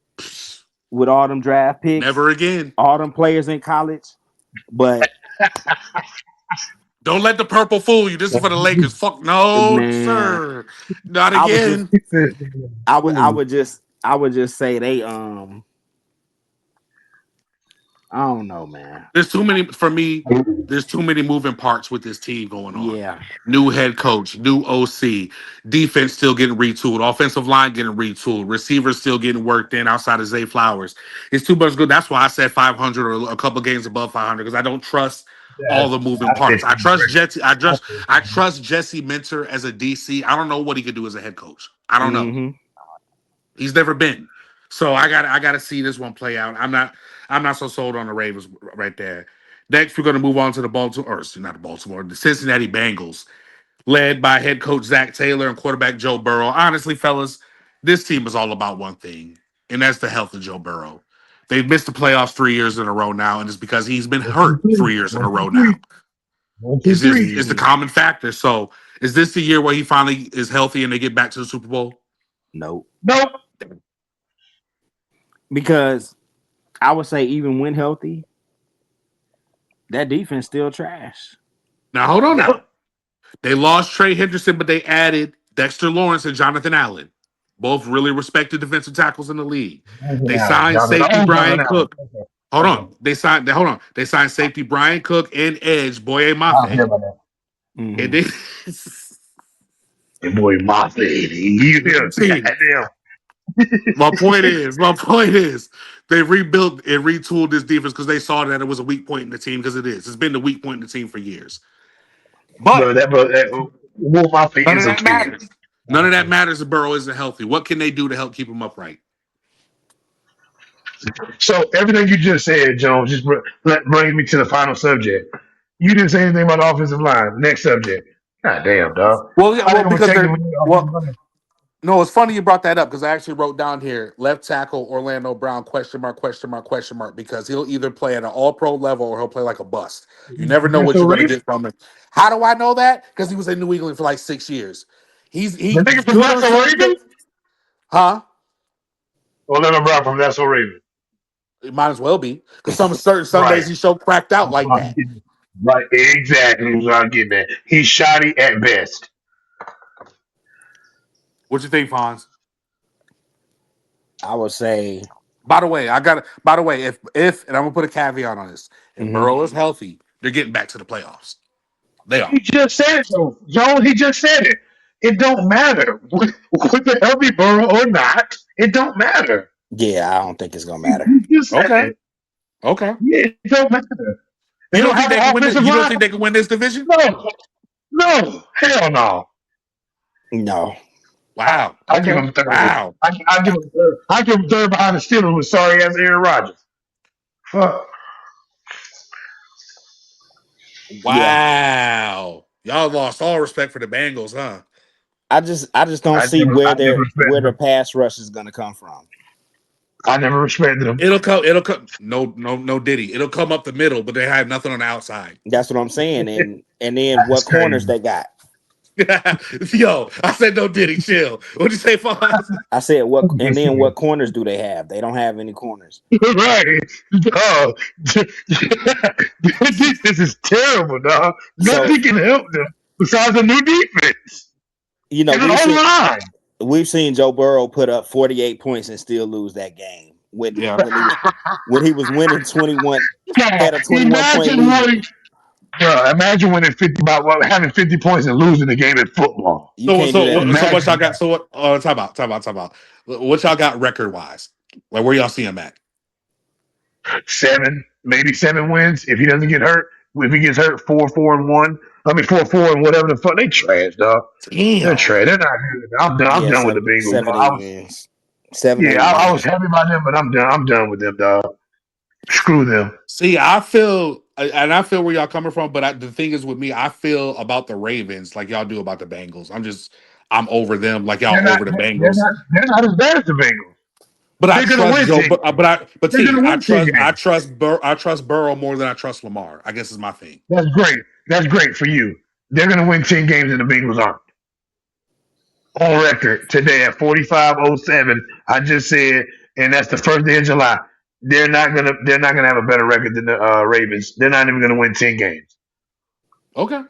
with all them draft picks, Never again. all them players in college. But Don't let the purple fool you. This is for the Lakers. Fuck no, man, sir. Not I would just again. I would just say they I don't know, man. There's too many for me. There's too many moving parts with this team going on. Yeah. New head coach, new OC, defense still getting retooled, offensive line getting retooled, receivers still getting worked in outside of Zay Flowers. It's too much good. That's why I said 500 or a couple games above 500 because I don't trust all the moving I said parts. I trust 300. Jesse. I said I trust Jesse Minter as a DC. I don't know what he could do as a head coach. I don't know. Mm-hmm. He's never been. So I gotta see this one play out. I'm not so sold on the Ravens right there. Next, we're gonna move on to the Baltimore, or not the Baltimore, the Cincinnati Bengals, led by head coach Zach Taylor and quarterback Joe Burrow. Honestly, fellas, this team is all about one thing, and that's the health of Joe Burrow. They've missed the playoffs 3 years in a row now, and it's because he's been one, two, hurt three. 3 years in a One, two, row now. three. One, two, It's just three. it's the common factor. So is this the year where he finally is healthy and they get back to the Super Bowl? Nope. Nope. Because I would say even when healthy, that defense still trash. Now hold on now. Yep. They lost Trey Henderson, but they added Dexter Lawrence and Jonathan Allen, both really respected defensive tackles in the league. Jonathan They Allen. signed Jonathan, safety oh, Brian Jonathan Allen. Cook. Okay. Hold Okay. on. They signed safety Brian Cook and edge Boye I'll hear Mafe. about that. And Mm-hmm. they And boy, my baby. You hear? see, Goddamn. my point is, they rebuilt and retooled this defense because they saw that it was a weak point in the team because it is. It's been the weak point in the team for years. But But Wolf Mafia none of is that okay. matters. None of that matters if Burrow isn't healthy. What can they do to help keep him upright? So everything you just said, Jones, just brings me to the final subject. You didn't say anything about the offensive line. Next subject. God damn, dog. Well, yeah, How they well, gonna because protect they're him with the offensive well. line? No, it's funny you brought that up because I actually wrote down here left tackle Orlando Brown question mark because he'll either play at an all pro level or he'll play like a bust. You never know That's what so you're gonna Reeves? get from him. How do I know that? Because he was in New England for like 6 years. The He's nigga from good That's on so certain Raven? days, huh? Orlando Brown from That's so Raven. It might as well be because some certain Right. Sundays he showed cracked out like that. Right. Exactly what I'm getting at. He's shoddy at best. What you think, Fonz? I would say, By the way, if and I'm gonna put a caveat on this, if mhm, Burrow is healthy, they're getting back to the playoffs. They are. He just said it, though. Jones, he just said it. It don't matter. With the healthy Burrow or not, it don't matter. yeah, I don't think it's gonna He matter. just said Okay. it. Okay. Yeah, it don't matter. They You don't don't think have they an can win? offensive You don't line? think they can win this division? No. No. Hell no. No. Wow. I give Okay. him third. Wow. I give him third. I give him third behind the Steelers with sorry ass Aaron Rodgers. Fuck. Yeah. Wow. Y'all lost all respect for the Bengals, huh? I just don't see I never where respected their them. pass rush is gonna come from. I never respected them. It'll come. It'll come. No, no, no. Diddy. It'll come up the middle, but they have nothing on the outside. That's what I'm saying. And then That's what corners crazy. they got? Yo, I said no. Diddy, chill. What'd you say, Fonz? I said what, Fucking and then serious. what corners do they have? They don't have any corners. Right. Oh, this is terrible, dog. So Nothing can help them besides a new defense you know and an we've seen O-line. we've seen Joe Burrow put up 48 points and still lose that game Yeah. when he was winning 21, God, had a 21-point imagine lead. winning, bro, imagine winning 50 having 50 points and losing the game in football. You So, can't do so, that. so, what y'all Imagine got? So, what? Time out. What y'all got record wise? Like, where y'all see him at? that. Maybe seven wins if he doesn't get hurt. If he gets hurt, 4-4-1. I mean 4-4 and whatever the fuck. They trash, dog. They're Damn. trash. They're not good. I'm done. I'm Yeah, done with the seven, Bengals, dog. seven, eight wins. Seven, Yeah, eight I was wins. happy about them, but I'm done. I'm done with them, dog. Screw them. See, I feel, and I feel where y'all coming from, but the thing is with me, I feel about the Ravens like y'all do about the Bengals. I'm over them like They're y'all not. over the They're Bengals. not. They're not as bad as the Bengals. But I They're gonna trust win Joe. 10 But games. but They're T, gonna win 10 games. I trust Burrow more than I trust Lamar. I guess is my thing. That's great. That's great for you. They're gonna win 10 games, and the Bengals aren't. On record today at 45:07, I just said, and that's the first day of July. They're not gonna have a better record than the Ravens. They're not even gonna win 10 games. Okay, I'm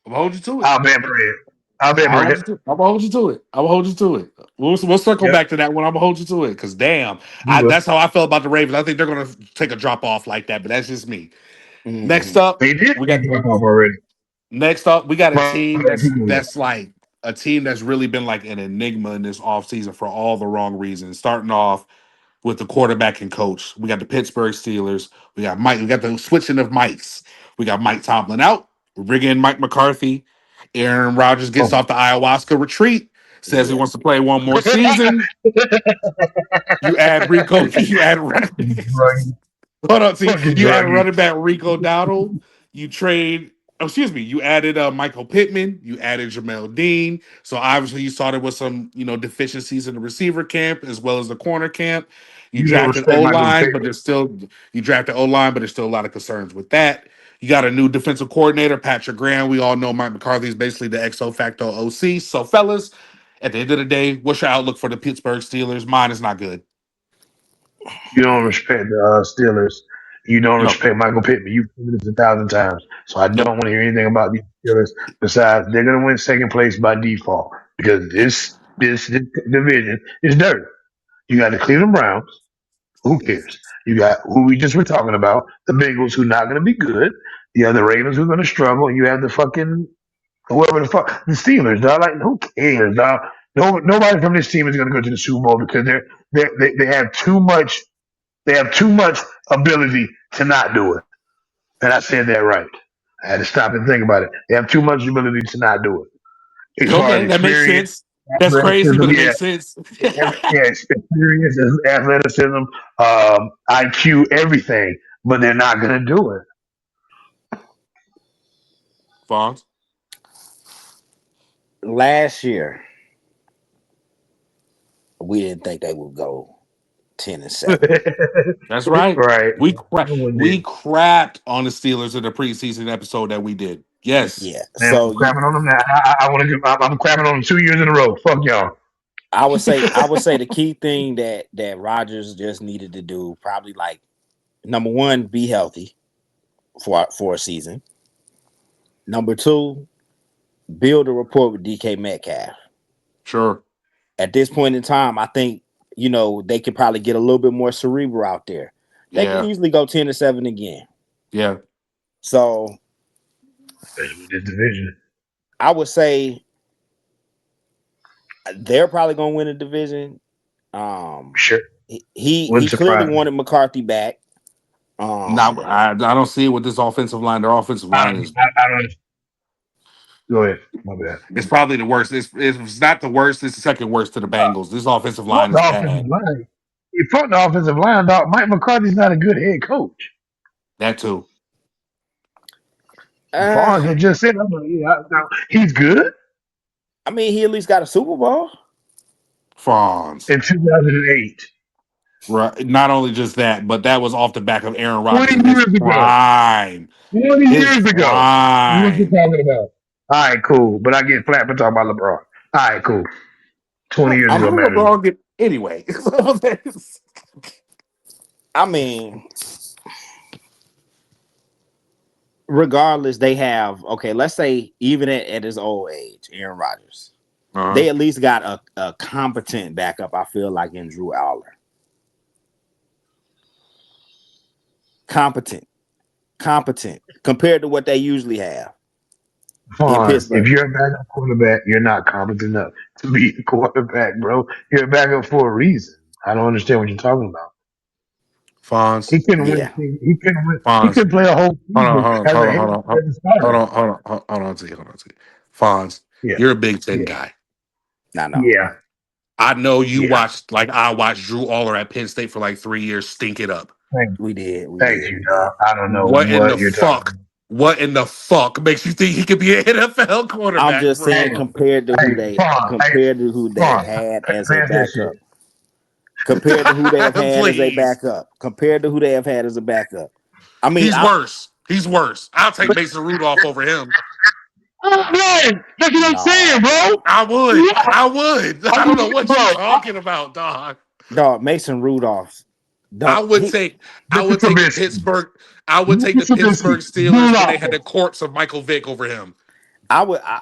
gonna hold you to it. I'll bet bread. I'll bet I'll hold bread. you to. I'm gonna hold you to it. I'm gonna hold you to it. We'll circle Yep. back to that one. I'm gonna hold you to it because damn, You will. that's how I felt about the Ravens. I think they're gonna take a drop off like that, but that's just me. Next Hmm. up, They did we got drop off already. a My team bad, keep going. that's like a team that's really been like an enigma in this offseason for all the wrong reasons. Starting off with the quarterback and coach. We got the Pittsburgh Steelers. We got Mike. We got the switching of mics. We got Mike Tomlin out. We bring in Mike McCarthy. Aaron Rodgers gets Oh. off the ayahuasca retreat. Says he Yeah. wants to play one more season. You add Rico. You add. Right. Hold on, see, Fucking you added druggy. running back Rico Dowdle. You trade. Oh, excuse me. You added Michael Pittman. You added Jamel Dean. So obviously you saw there was some deficiencies in the receiver camp as well as the corner camp. You You don't drafted respect O Michael line, but Pittman. there's still a lot of concerns with that. You got a new defensive coordinator, Patrick Graham. We all know Mike McCarthy is basically the ex facto OC. So fellas, at the end of the day, what's your outlook for the Pittsburgh Steelers? Mine is not good. You don't respect the Steelers. You don't No, respect Michael Pittman. You've proven this 1,000 times. So I don't nope. want to hear anything about these Steelers besides they're going to win second place by default because this division is dirty. You got the Cleveland Browns. Who cares? You got who we just were talking about, the Bengals, who not going to be good. You have the Ravens, who are going to struggle. And you have the fucking whoever the fuck the Steelers. Dog. Like who cares? Dog? No, nobody from this team is going to go to the Super Bowl because they have too much. They have too much ability to not do it. And I said that right. I had to stop and think about it. They have too much ability to not do it. As far as Okay, that makes experience, sense. That's crazy, but athleticism, it yeah, makes sense. yeah, experience, athleticism, IQ, everything. But they're not going to do it. Fonz. Last year, we didn't think they would go 10-7. That's right. Right. No one did. We crapped on the Steelers in the preseason episode that we did. Yes. Yeah. Man, So I'm crapping on them now. I want to. I'm crapping on them 2 years in a row. Fuck y'all. I would say the key thing that Rogers just needed to do, probably like number one, be healthy for a season. Number two, build a rapport with DK Metcalf. Sure. At this point in time, I think they could probably get a little bit more cerebral out there. They could Yeah. easily go 10-7 again. Yeah. So Especially with this division. I would say they're probably gonna win a division. Um, Sure. he Wouldn't clearly surprise me. wanted McCarthy back. Now Um, I don't see it with this offensive line. Their offensive line is I don't. Go ahead. My bad. it's probably the worst. It's not the worst, it's the second worst to the Bengals. This offensive Fuck line the is offensive bad. line. You fuck the offensive line, dog. Mike McCarthy's not a good head coach. That too. uh, Fonz had just said, I'm like, yeah, no, he's good I mean, he at least got a Super Bowl. Fonz. in 2008. Right. Not only just that, but that was off the back of Aaron Rodgers 20 in his years ago. prime. 20 His years ago. What you prime. talking about? All right, cool. But I get flat for talking about LeBron. All right, cool. 20 years I'm ago gonna matters. LeBron get anyway. I mean, regardless, they have okay. Let's say even at his old age, Aaron Rodgers, Uh-huh. they at least got a competent backup. I feel like in Drew Aller, competent, competent compared to what they usually have in Fonz, if Pittsburgh. you're a backup quarterback, you're not competent enough to be a quarterback, bro. You're a backup for a reason. I don't understand what you're talking about. Fonz, He couldn't win. Yeah. He couldn't win. He Fonz. couldn't play a whole Hold on, season hold on, as hold a on, head hold on, as a hold starter. on, hold on, hold on to you, hold on to you. Fonz, Yeah, you're a Big Ten yeah, guy. I know. yeah, I know you yeah. watched, like I watched Drew Aller at Penn State for like 3 years, stink it up. Thank, We did. We thank did. you, We dog. did. I don't know What in the what you're talking fuck? What in the fuck makes you think he could be an NFL I'm quarterback, just saying about. bro? compared to Hey, who they've Fawn, had as a fans that shit. backup. Compared to who they have had as a Please. backup. Compared to who they have had as a backup. I mean, He's worse. He's worse. I'll take Mason Rudolph over him. Oh, man, that's what I'm saying, no. bro. I would. What? I would. Are I don't know you, what bro? you talking about, dog. Dog, Mason Rudolph. I Don't would he take I Mr. would take the Trubisky. Pittsburgh. I would take Mr. the Pittsburgh Trubisky. Drew Steelers when they had Lock. the corpse of Michael Vick over him.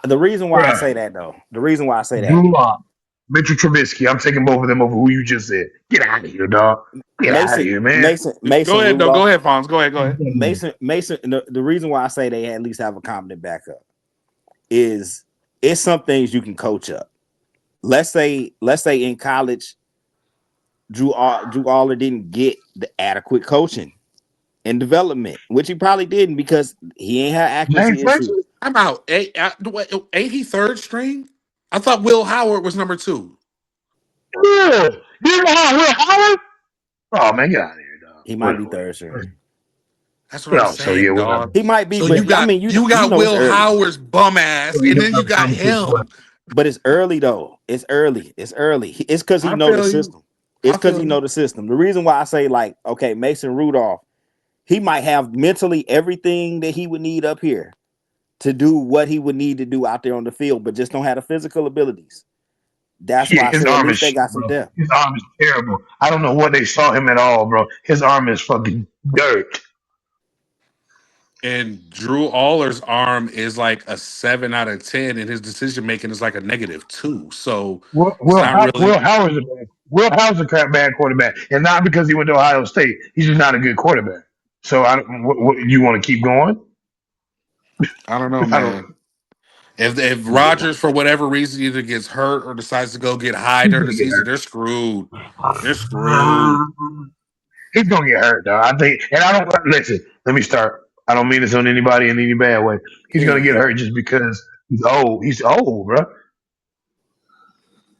the reason why I Bruh. say that though, the reason why I say that, Drew Lock. Mitchell Trubisky. I'm taking both of them over who you just said. Get out of here, dog. Get out of Mason here, man. Mason Go Mason ahead. No, go Rudolph, ahead, Fonz. Go ahead. Go ahead. The reason why I say they at least have a competent backup is it's some things you can coach up. Let's say in college, Drew Aller didn't get the adequate coaching and development, which he probably didn't because he ain't had James accuracy issues. Franklin? I'm out. Ain't he third string? I thought Will Howard was number two. Yeah. You know how Will Howard? Oh, man, get out of here, dog. He might be Whatever. third string. That's what I'm Oh, so, yeah, saying, whatever. dog. He might be, So but I mean, you you got know, it's Will early. Howard's bum So, ass, you and know, then you got him. But it's early though. It's early. It's early. It's because he I know the feel you. system. It's I because he feel know you. the system. The reason why I say like, okay, Mason Rudolph, he might have mentally everything that he would need up here to do what he would need to do out there on the field, but just don't have the physical abilities. That's why shit, I his say at arm is least they shit, got some bro. depth. His arm is terrible. I don't know what they saw him at all, bro. His arm is fucking dirt. And Drew Aller's arm is like a 7 out of 10, and his decision making is like a -2. So it's not Will really. Howard's a bad. Will Howard's a bad quarterback, and not because he went to Ohio State. He's just not a good quarterback. So I don't. What you want to keep going? I don't know, I don't. man. If Yeah. Rodgers for whatever reason either gets hurt or decides to go get high He's during the gonna get season, hurt. they're screwed. They're screwed. He's gonna get hurt, though. I think, and I don't listen. Let me start. I don't mean this on anybody in any bad way. He's gonna get He, hurt just because he's old. He's old, bro.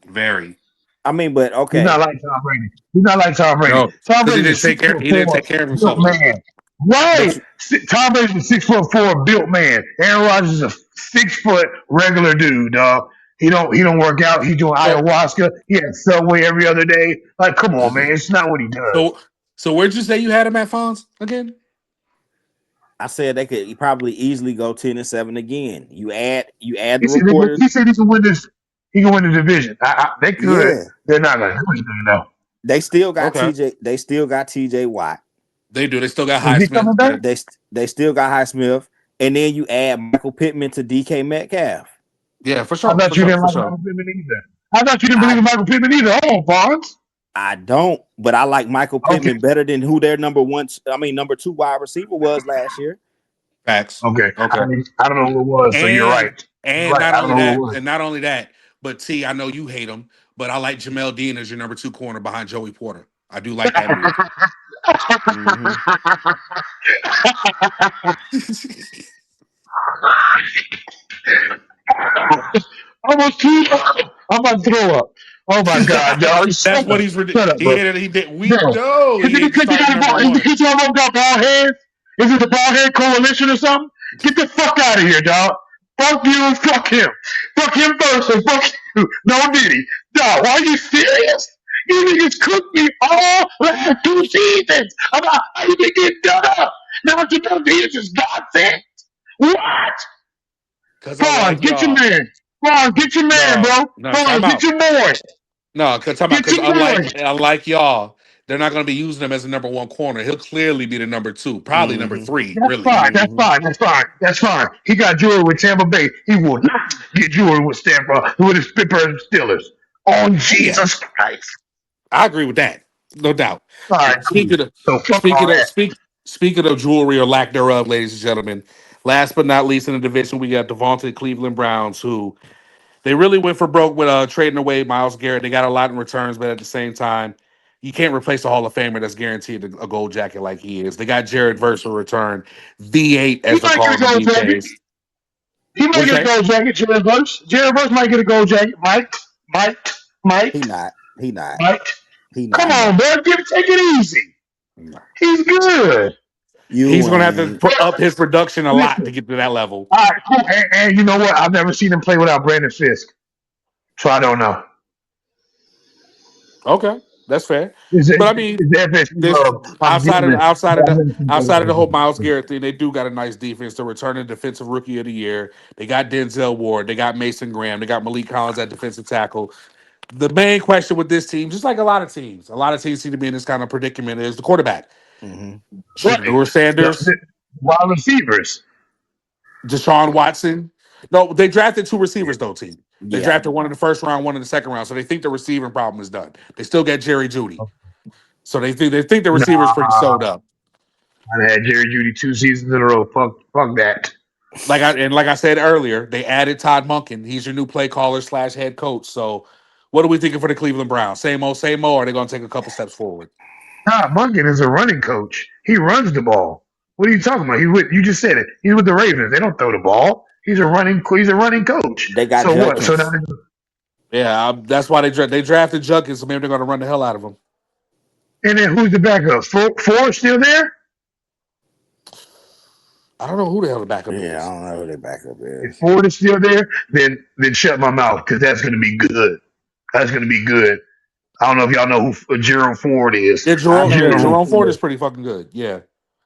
Very. I mean, but He's okay, not like Tom Brady. He's not like Tom Brady. No, Tom because he Brady's a didn't take six care. foot He didn't four take care of built himself enough. man. Right. but you, Tom Brady's a 6'4" built man. Aaron Rodgers is a 6 foot regular dude, dog. He don't work out. He's doing So, ayahuasca. He has Subway every other day. Like, come on, man. It's not what he does. so, so where'd you say you had him at, Fonz again? I said they could probably easily go 10-7 again. You add He the said reporters. he said he can win this. He can win the division. They could. Yeah, They're not gonna do anything though. they still got Okay, TJ. They still got TJ Watt. they do. They still got Is he Highsmith. coming back? Yeah, They still got Highsmith, and then you add Michael Pittman to DK Metcalf. yeah, for I sure, for thought you sure, didn't for like sure. Michael Pittman either. I thought you didn't believe I in Michael Pittman either. Oh, Bonds. I don't, but I like Michael Okay. Pittman better than who their number one. I mean, number two wide receiver was last year. Facts. Okay. Okay. I don't know who it was, so you're And right. You're and right. not I don't only know who it that, was. and not only that, but T, I know you hate him, but I like Jamel Dean as your number two corner behind Joey Porter. I do like that move. Hmm. Almost two. I'm about to throw up. Oh my god, dog! That's Shut what up. he's. Shut up, He bro. hit it. He did. We Bro, know is he it ain't because you starting got a number ball? Is it one. because y'all both got bald heads? Is it the bald head coalition or something? Get the fuck out of here, dog. Fuck you and fuck him. Fuck him first and fuck you. No Diddy. Dog, are you serious? You niggas cooked me all last 2 seasons about how you been getting done up. Now Jamel Dean is God sent. What? Cause I Vaughn, like get your y'all. man. Vaughn, get your man, No, bro. no, Vaughn, time get out. your boy. No, cause time out. Get Cause your boy. unlike y'all, they're not going to be using him as a number one corner. He'll clearly be the number two, probably number Hmm. three. That's Really. fine. That's Hmm. fine. That's fine. That's fine. He got jewelry with Tampa Bay. He will not get jewelry with Stanford with his Pittsburgh Steelers. On Yeah, Jesus Christ. I agree with that, no doubt. All right, cool. Speaking of So fuck all speaking of that. speak speaking of jewelry or lack thereof, ladies and gentlemen. Last but not least in the division, we got the vaunted Cleveland Browns, who they really went for broke with trading away Miles Garrett. They got a lot in returns, but at the same time, You can't replace a Hall of Famer that's guaranteed a gold jacket like he is. They got Jared Verse will return. V8, He as they're might get a calling him gold these jacket. days. He What might you get a say? gold jacket. Jared Verse. Jared Verse might get a gold jacket. Might. He not. He not. Might. He Come not. on, bro. Take it easy. He's good. You He's going to have to ain't. put up his production a lot to Listen. get to that level. All right, cool. And you know what? I've never seen him play without Brandon Fisk, so I don't know. Okay, that's fair. Is But I mean, the FSU this I'm giving, but I've never seen outside of the whole Miles that. Garrett thing, they do got a nice defense. They're returning defensive rookie of the year. They got Denzel Ward. They got Mason Graham. They got Malik Collins at defensive tackle. The main question with this team, just like a lot of teams seem to be in this kind of predicament, is the quarterback. Mm-hmm. Right. Shador Sanders, Wide receivers. Deshaun Watson. No, they drafted two receivers though, team. They Yeah. drafted one in the first round, one in the second round. So they think the receiving problem is done. They still get Jerry Judy. So they think the receiver's pretty Nah, sewed up. I had Jerry Judy 2 seasons in a row. Fuck that. Like I said earlier, they added Todd Monken. He's your new play caller / head coach. So what are we thinking for the Cleveland Browns? Same old, or are they gonna take a couple steps forward? Todd Monken is a running coach. He runs the ball. What are you talking about? You just said it. He's with the Ravens. They don't throw the ball. He's a running coach. They got So what? So now Judkins. Yeah, that's why they drafted Junkins. So maybe they're gonna run the hell out of him. and then who's the backup? Ford still there? I don't know who the hell the backup Yeah, I is. don't know who their backup If is. Ford is still there, then shut my mouth because that's going to be good. That's going to be good. I don't know if y'all know who Gerald Ford is. Yeah, I know who he is. Jerome Ford Ford. is pretty fucking good. Yeah,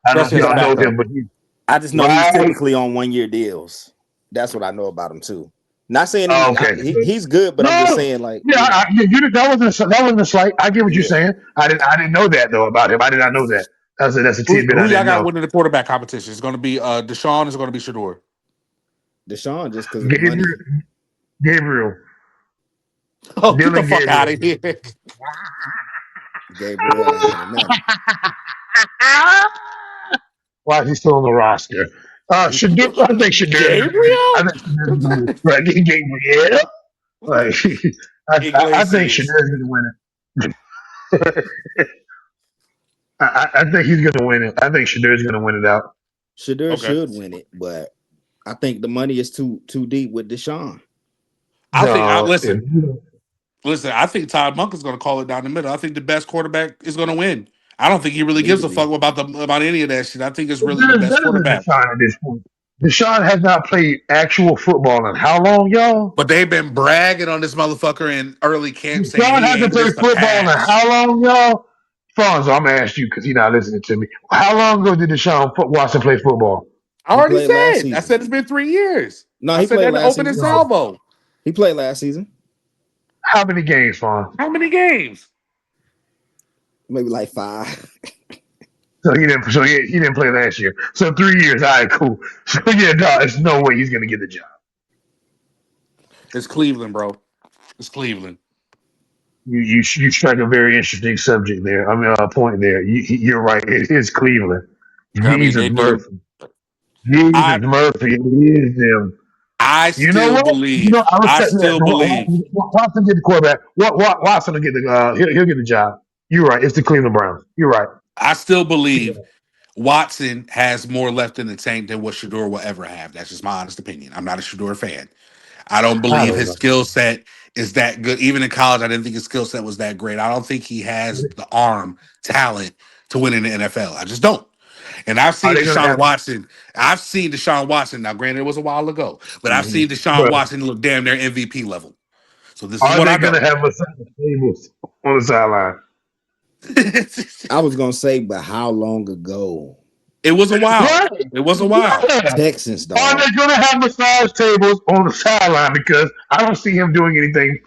I don't know especially if as a y'all know backup. him, but he's I just know he's right. typically on 1 year deals. That's what I know about him too. Not saying Oh, okay. he's good, but I'm just No, saying like yeah, that wasn't a slight. I get what you're yeah. saying. I didn't know that though about him. I did not know that. That's a tidbit Who I y'all didn't got know. winning the quarterback competition? It's going to be Deshaun. Is going to be Shador. Deshaun just because of the Gabriel, money. Gabriel, Oh, get the Dylan fuck out Gabriel. of here! Gabriel ain't winning nothing. Why is he still on the roster? Shadur, I think Shadur is going to win. I Gabriel think Shadur is going to win. Right, Gabriel. Like, I think Iglesias. Shadur is going to win it. I think he's going to win it. I think Shadur is going to win it out. Shadur Okay, should win it, but I think the money is too deep with Deshaun. I think. I No, if listen. Listen, I think Todd Monk is going to call it down the middle. I think the best quarterback is going to win. I don't think he really gives a Maybe. fuck about any of that shit. I think it's But really the there's best better than quarterback. Deshaun at this point. Deshaun has not played actual football in how long, y'all? But they've been bragging on this motherfucker in early camp saying Deshaun he hasn't ain't played missed a football in pass. how long, y'all? Fonzo, I'm gonna ask you because he's not listening to me. How long ago did Watson play football? I He already played last said. I season. said it's been 3 years. No, I he said played that in the last opening season. No. salvo. He played last season. How many games, Fonz? How many games? Maybe like 5. So he didn't. He didn't play last year. So 3 years. All right, cool. So yeah, no, there's no way he's gonna get the job. It's Cleveland, bro. It's Cleveland. You strike a very interesting subject there. I mean, point there. You're right. It is Cleveland. I mean, Jesus they do. Murphy. Jesus I Murphy. It is them. I You know still what? believe. I I respect that. still believe. Watson get the quarterback. Watson will get the. He'll get the job. You're right. It's the Cleveland Browns. You're right. I still believe Watson has more left in the tank than what Shador will ever have. That's just my honest opinion. I'm not a Shador fan. I don't I believe don't his know. skill set is that good. Even in college, I didn't think his skill set was that great. I don't think he has the arm talent to win in the NFL. I just don't. And I've Are seen they gonna Deshaun have? Watson. I've seen Deshaun Watson. Now, granted, it was a while ago, but I've Hmm. seen Deshaun But Watson look damn near MVP level. So this is are what they I gonna know. have massage tables on the sideline? I was gonna say, but how long ago? It was a while. Right. It was a while. Yeah. Texans, Are dog. they gonna have massage tables on the sideline? Because I don't see him doing anything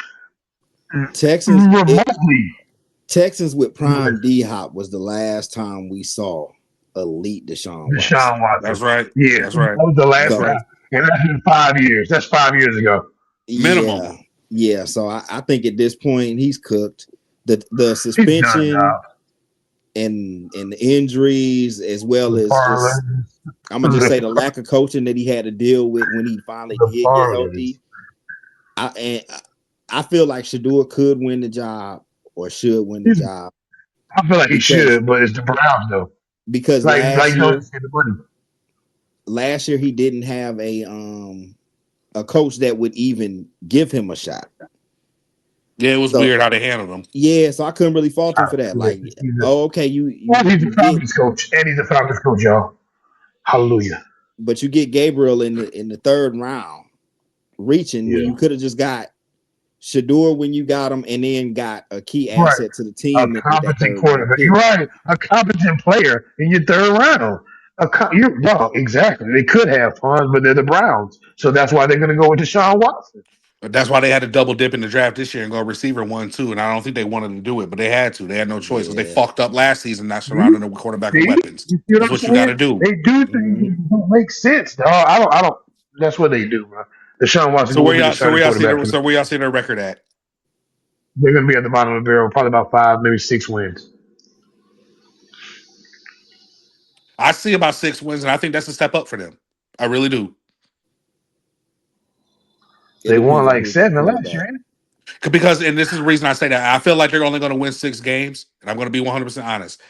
Texans. remotely. Texans with With Prime D Hop was the last time we saw elite Deshaun Watson. Deshaun Watson. That's right. Yeah, That's that right. was the last That's So right. time. And that's been 5 years. That's 5 years ago. Minimum. yeah, yeah. So I think at this point he's cooked. The He's done, suspension dog. and the injuries, as well The as just parlays. I'm gonna just say the lack of coaching that he had to deal with when he finally The did get parlays. healthy. I feel like Shador could win the job or should win the He's, job. I feel like he because should, but it's the Browns though. because Like Jones said, the money. last year he didn't have a coach that would even give him a shot. Yeah, it was So weird how they handled him. yeah, so I couldn't really fault him for that. Yeah, Like, oh, okay, and he's the you get, Falcons coach, and he's the Falcons coach, y'all. Hallelujah. but you get Gabriel in the third round, reaching when Yeah. you could have just got Shador when you got him, and then got a key Right. asset to the A team with that competent third round quarterback. You're pick. right. A competent player in your third round. You're wrong. Exactly. They could have funds, but they're the Browns. So that's why they're going to go with Deshaun Watson. But that's why they had to double dip in the draft this year and go receiver 1, 2. And I don't think they wanted to do it, but they had to. They had no choice because they Yeah, fucked up last season, not See? surrounding the quarterback with See? weapons. You see what That's I'm what you got saying? to do. They do things hmm that don't make sense, dog. I don't. That's what they do, bro. Deshaun Watson So where will be the y'all? So starting where y'all see quarterback their? for them. So where y'all see their record at? They're going to be at the bottom of the barrel, probably about 5, maybe 6 wins. I see about 6 wins, and I think that's a step up for them. I really do. it They won depends on like who's their 7 last year, quarterback. ain't Because, and this is the reason I say that, I feel like they're only going to win 6 games, and I'm going to be 100% honest.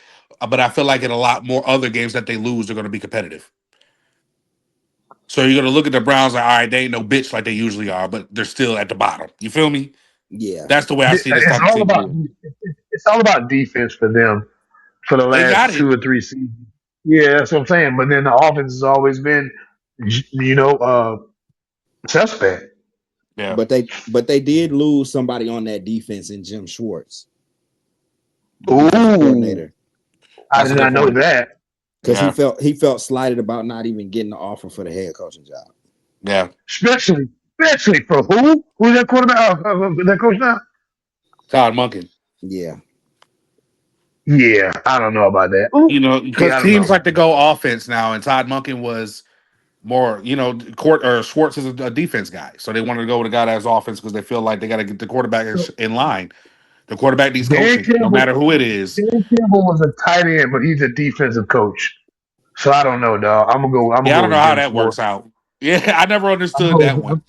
But I feel like in a lot more other games that they lose, they're going to be competitive. So you're going to look at the Browns like, all right, they ain't no bitch like they usually are, but they're still at the bottom. You feel me? Yeah, That's the way I it? see this It's type of all team about moving. it's all about defense for them for the They got last it. 2 or 3 seasons. Yeah, that's what I'm saying. But then the offense has always been, suspect. Yeah. but they did lose somebody on that defense in Jim Schwartz, the defensive Ooh, coordinator, I That's did a good not know point. that. because he Yeah. felt slighted about not even getting the offer for the head coaching job. Yeah. Especially for who? Who's that quarterback? That coach now? Todd Monken. Yeah, Yeah, I don't know about that. Ooh, You know, yeah, because I don't know teams about like to that. go offense now, and Todd Monken was more, court or Schwartz is a defense guy. So they wanted to go with a guy that has offense because they feel like they got to get the quarterback So in line. The quarterback needs Dan coaching, no Campbell, matter who it is. Dan Campbell was a tight end, but he's a defensive coach. So I don't know, dog. I'm gonna Yeah, I go don't know with how Jim that works Schwartz. out. Yeah, I never I'm understood that going one. with,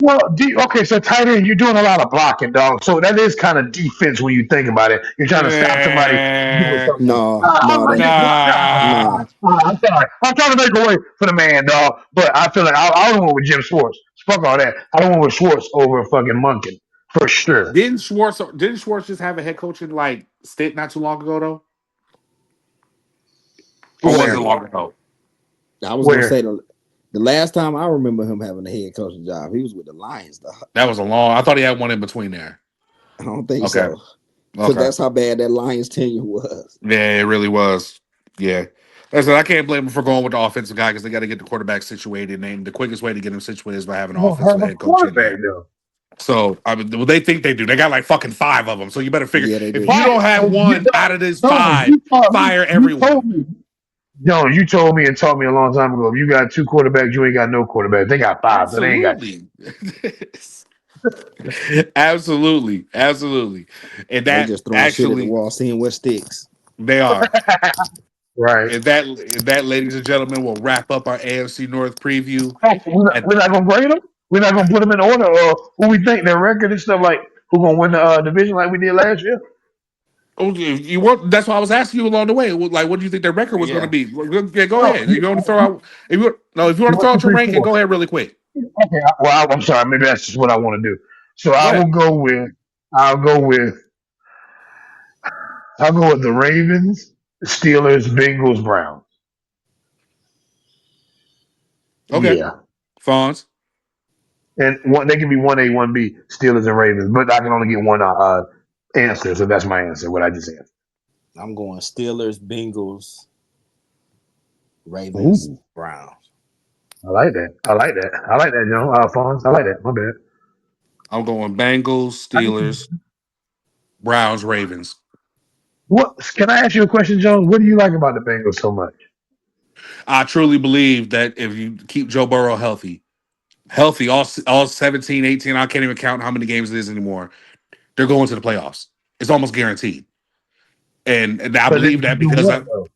well, okay, so tight end, you're doing a lot of blocking, dog. So that is kind of defense when you think about it. You're trying to stop somebody doing Eh, something. no, I that get blocked nah. no. out. I'm sorry. I'm trying to make a way for the man, dog. But I feel like I don't want with Jim Schwartz. Fuck all that. I don't want with Schwartz over fucking Munkin for sure. Didn't Schwartz just have a head coaching like stint not too long ago though? Or was it Where? long ago? I was gonna say Where? the last time I remember him having a head coaching job, he was with the Lions. Though That was a long. I thought he had one in between there. I don't think Okay. so, because Okay. that's how bad that Lions tenure was. Yeah, it really was. Yeah. Listen, I can't blame him for going with the offensive guy because they got to get the quarterback situated. And the quickest way to get him situated is by having You an don't offensive have a head coach in quarterback there. though. So I mean, well, they think they do. They got like fucking 5 of them. So you better figure Yeah, they if you do. Right. don't have one out of this No, five, fire you told everyone. me. No, you told me and taught me a long time ago. If you got 2 quarterbacks, you ain't got no quarterback. They got 5, so they ain't got shit. Absolutely. Absolutely. Absolutely. And They that just throwing shit at the actually wall, seeing what sticks. they are. Right. And that, ladies and gentlemen, will wrap up our AFC North preview. Oh, And we're not gonna grade them. We're not gonna put them in order or who we think their record and stuff like who gonna win the division like we did last year. oh, you want? That's why I was asking you along the way. Like, what do you think their record was going to Yeah, be? Yeah, go No, ahead. If you want to throw out, if you want to throw one, two, out your three, ranking, four. go ahead really quick. Okay. Well, I'm sorry. Maybe that's just what I want to do. So Go I will ahead. go with. I'll go with. I'll go with the Ravens, Steelers, Bengals, Browns. Okay, Yeah, Fonz. and one they can be 1A, 1B, Steelers and Ravens, but I can only get one answer. So that's my answer. What I just answered. I'm going Steelers, Bengals, Ravens, Ooh, Browns. I like that. I like that. I like that, John. Alphonse. I like that. My bad. I'm going Bengals, I get Steelers, Browns, Ravens. What can I ask you a question, John? What do you like about the Bengals so much? I truly believe that if you keep Joe Burrow healthy, all 17, 18, I can't even count how many games it is anymore. They're going to the playoffs. It's almost guaranteed. And I But then believe to that do because what I, though?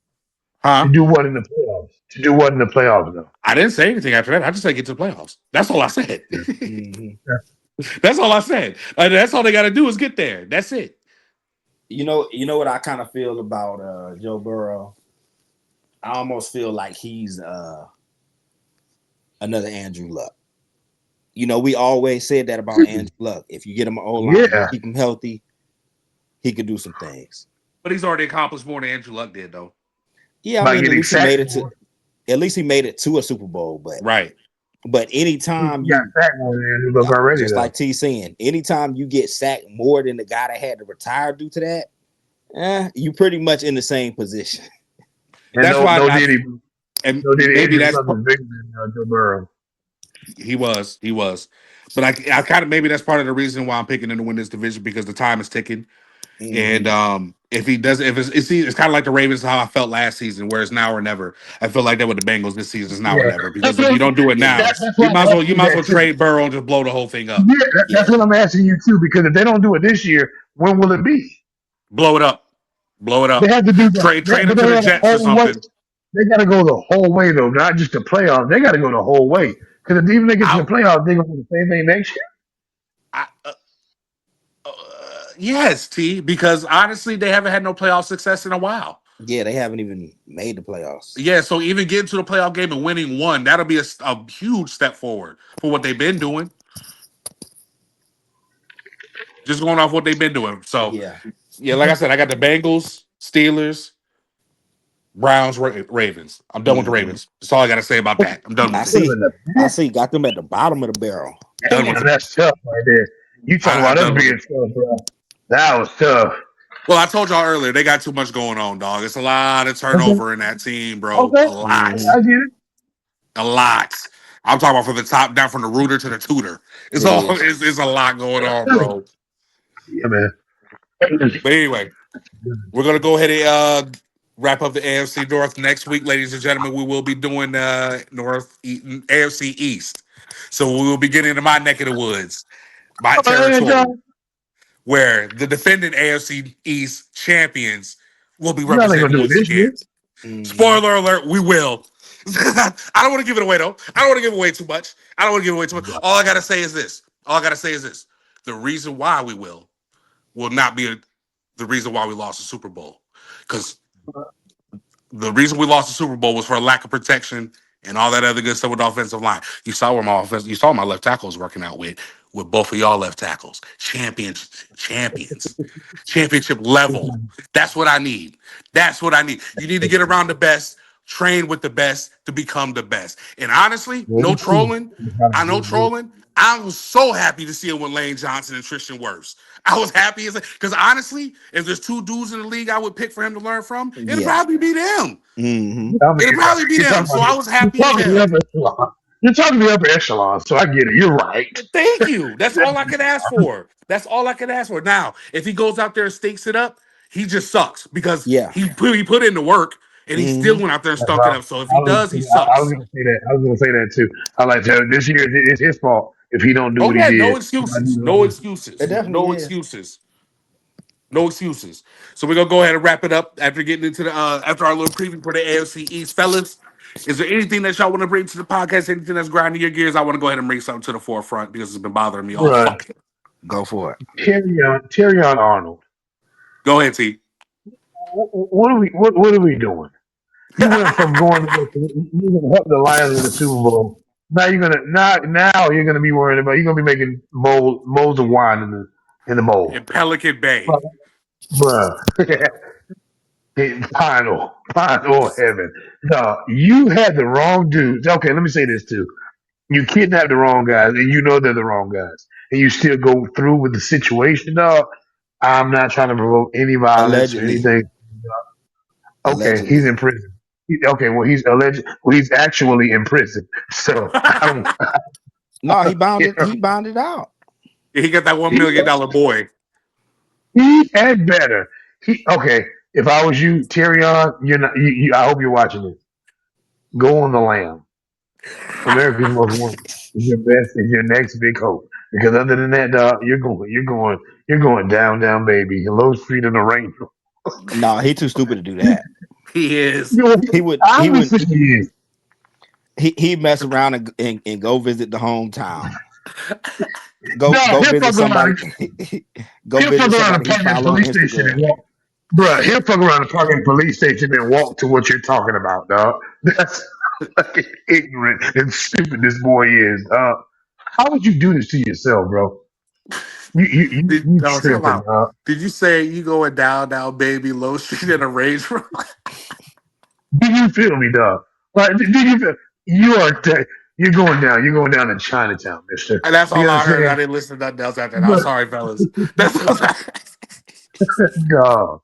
To huh? do what in the playoffs? To do what in the playoffs though? I didn't say anything after that. I just said get to the playoffs. That's all I said. Yeah. Hmm That's all I said. That's all they got to do is get there. That's it. You know what I kind of feel about Joe Burrow. I almost feel like he's another Andrew Luck. We always said that about Andrew Luck. If you get him an O line, Yeah, keep him healthy, he could do some things. But he's already accomplished more than Andrew Luck did, though. Yeah, I by mean, at getting least he made sacked it to more. at least he made it to a Super Bowl. But Right. He anytime got you sacked more than Andrew Luck already just like though. T saying, anytime you get sacked more than the guy that had to retire due to that, you pretty much in the same position. And That's no, why no I did he, and no did maybe Andrew that's Luck was bigger than Joe Burrow. he was. But I kind of maybe that's part of the reason why I'm picking him to win this division because the time is ticking. And Mm-hmm. if he does, if it's kind of like the Ravens, how I felt last season, where it's now or never. I feel like that with the Bengals this season is now or Yeah, never that's because if what, you don't do it Yeah, now, that's why I'm asking you you might as that well too. trade Burrow and just blow the whole thing up. Yeah, that's yeah, what I'm asking you too. Because if they don't do it this year, when will it be? Blow it up, blow it They up. have to do Trade but him they to the got the Jets or whole way. something. They got to go the whole way though, not just the playoffs. They got to go the whole way. Because if even they get to the I, playoffs, they're gonna do the same thing next year. I uh, yes, T, because honestly, they haven't had no playoff success in a while. yeah. They haven't even made the playoffs. Yeah, so even getting to the playoff game and winning one, that'll be a huge step forward for what they've been doing. Just going off what they've been doing. So, Yeah, yeah, like I said, I got the Bengals, Steelers, Browns, Ravens. I'm done with the hmm Ravens. That's all I got to say about that. I'm done I with Put it. them see. in the I back. see. Got them at the bottom of the barrel. Done with Damn, it. that's tough right there. You talking I'm about us done with being it. tough, bro? That was tough. Well, I told y'all earlier, they got too much going on, dog. It's a lot of Okay, turnover in that team, bro. okay, A lot. Hmm I get it. A lot. I'm talking about from the top down, from the rooter to the tutor. It's It all is. it's a lot going on, bro. Yeah, man. But anyway, we're gonna go ahead and wrap up the AFC North next week, ladies and gentlemen. We will be doing AFC East, so we will be getting into my neck of the woods, my Hey, territory, John, where the defending AFC East champions will be you know they gonna representing do it once this year. again. Hmm Spoiler alert: we will. I don't want to give it away though. I don't want to give away too much. I don't want to give away too much. Yeah. All I gotta say is this. All I gotta say is this: the reason why we will not be the reason why we lost the Super Bowl, because the reason we lost the Super Bowl was for a lack of protection and all that other good stuff with the offensive line. You saw my left tackle was working out with both of y'all left tackles. Champions, championship level. That's what I need. That's what I need. You need to get around the best, train with the best to become the best. And honestly, Very no true. trolling. I know trolling. I was so happy to see it with Lane Johnson and Tristan Wirfs. I was happy as because honestly, if there's two dudes in the league I would pick for him to learn from, it'd Yeah. probably be them. hmm I mean, It'd probably be you're them. talking So about I was you're happy as talking the hell. upper echelon. You're talking the upper echelon, so I get it. You're right. Thank you. That's all I could ask for. That's all I could ask for. Now, if he goes out there and stakes it up, he just sucks because Yeah. he put in the work and he still hmm went out there and That's stunk it right. up. So if he does, he I was sucks. gonna say that. I was gonna say that too. I like that. This year it's his fault if he don't do Oh what he yeah, no did. He might do excuses. the No wrong- It excuses. definitely No is. excuses. No excuses. So we're gonna go ahead and wrap it up after getting into the after our little preview for the AFC East, fellas. Is there anything that y'all want to bring to the podcast? Anything that's grinding your gears? I want to go ahead and bring something to the forefront because it's been bothering me all Bruh, fuck. Go for it. Terry on Arnold. Go ahead, T. What are we doing? You went from going to you're gonna help the Lions in the Super Bowl. Now you're gonna be worried about you're gonna be making molds of wine in the mold. In Pelican Bay. Bruh. Final heaven. No, you had the wrong dudes. Okay, let me say this too. You kidnapped the wrong guys, and you know they're the wrong guys, and you still go through with the situation. No, I'm not trying to provoke any violence or Allegedly. anything. Okay, he's Allegedly. in prison. Okay, well he's alleged. Well, he's actually in prison. So I don't. No, he You bounded. know, He bounded out. He got that $1 million he, boy. he had better. Okay. If I was you, Tyrion, you're not. I hope you're watching this. Go on the lamb. America's Most Wanted is your best, is your next big hope. Because other than that, dog, you're going down, down, baby. Low street in the rain. No, he too stupid to do that. He is. You know, He would. He would. obviously he is. He mess around and go visit the hometown. No, Go he'll visit fuck somebody. around. Go He'll visit fuck around and somebody he park at the follow on police station and Instagram. walk. Bruh, he'll fuck around the fucking police station and walk to what you're talking about, dog. That's fucking ignorant and stupid this boy is, dog. How would you do this to yourself, bro? You No, talk tripping, about. dog. Did you say you going down, baby, low street in a Range Rover? Do you feel me, dog? Like, do you feel you are you're going down to Chinatown, mister. And that's You all know I what I'm heard. I saying? didn't listen to nothing else after that. I'm But sorry, fellas. That's all I dog,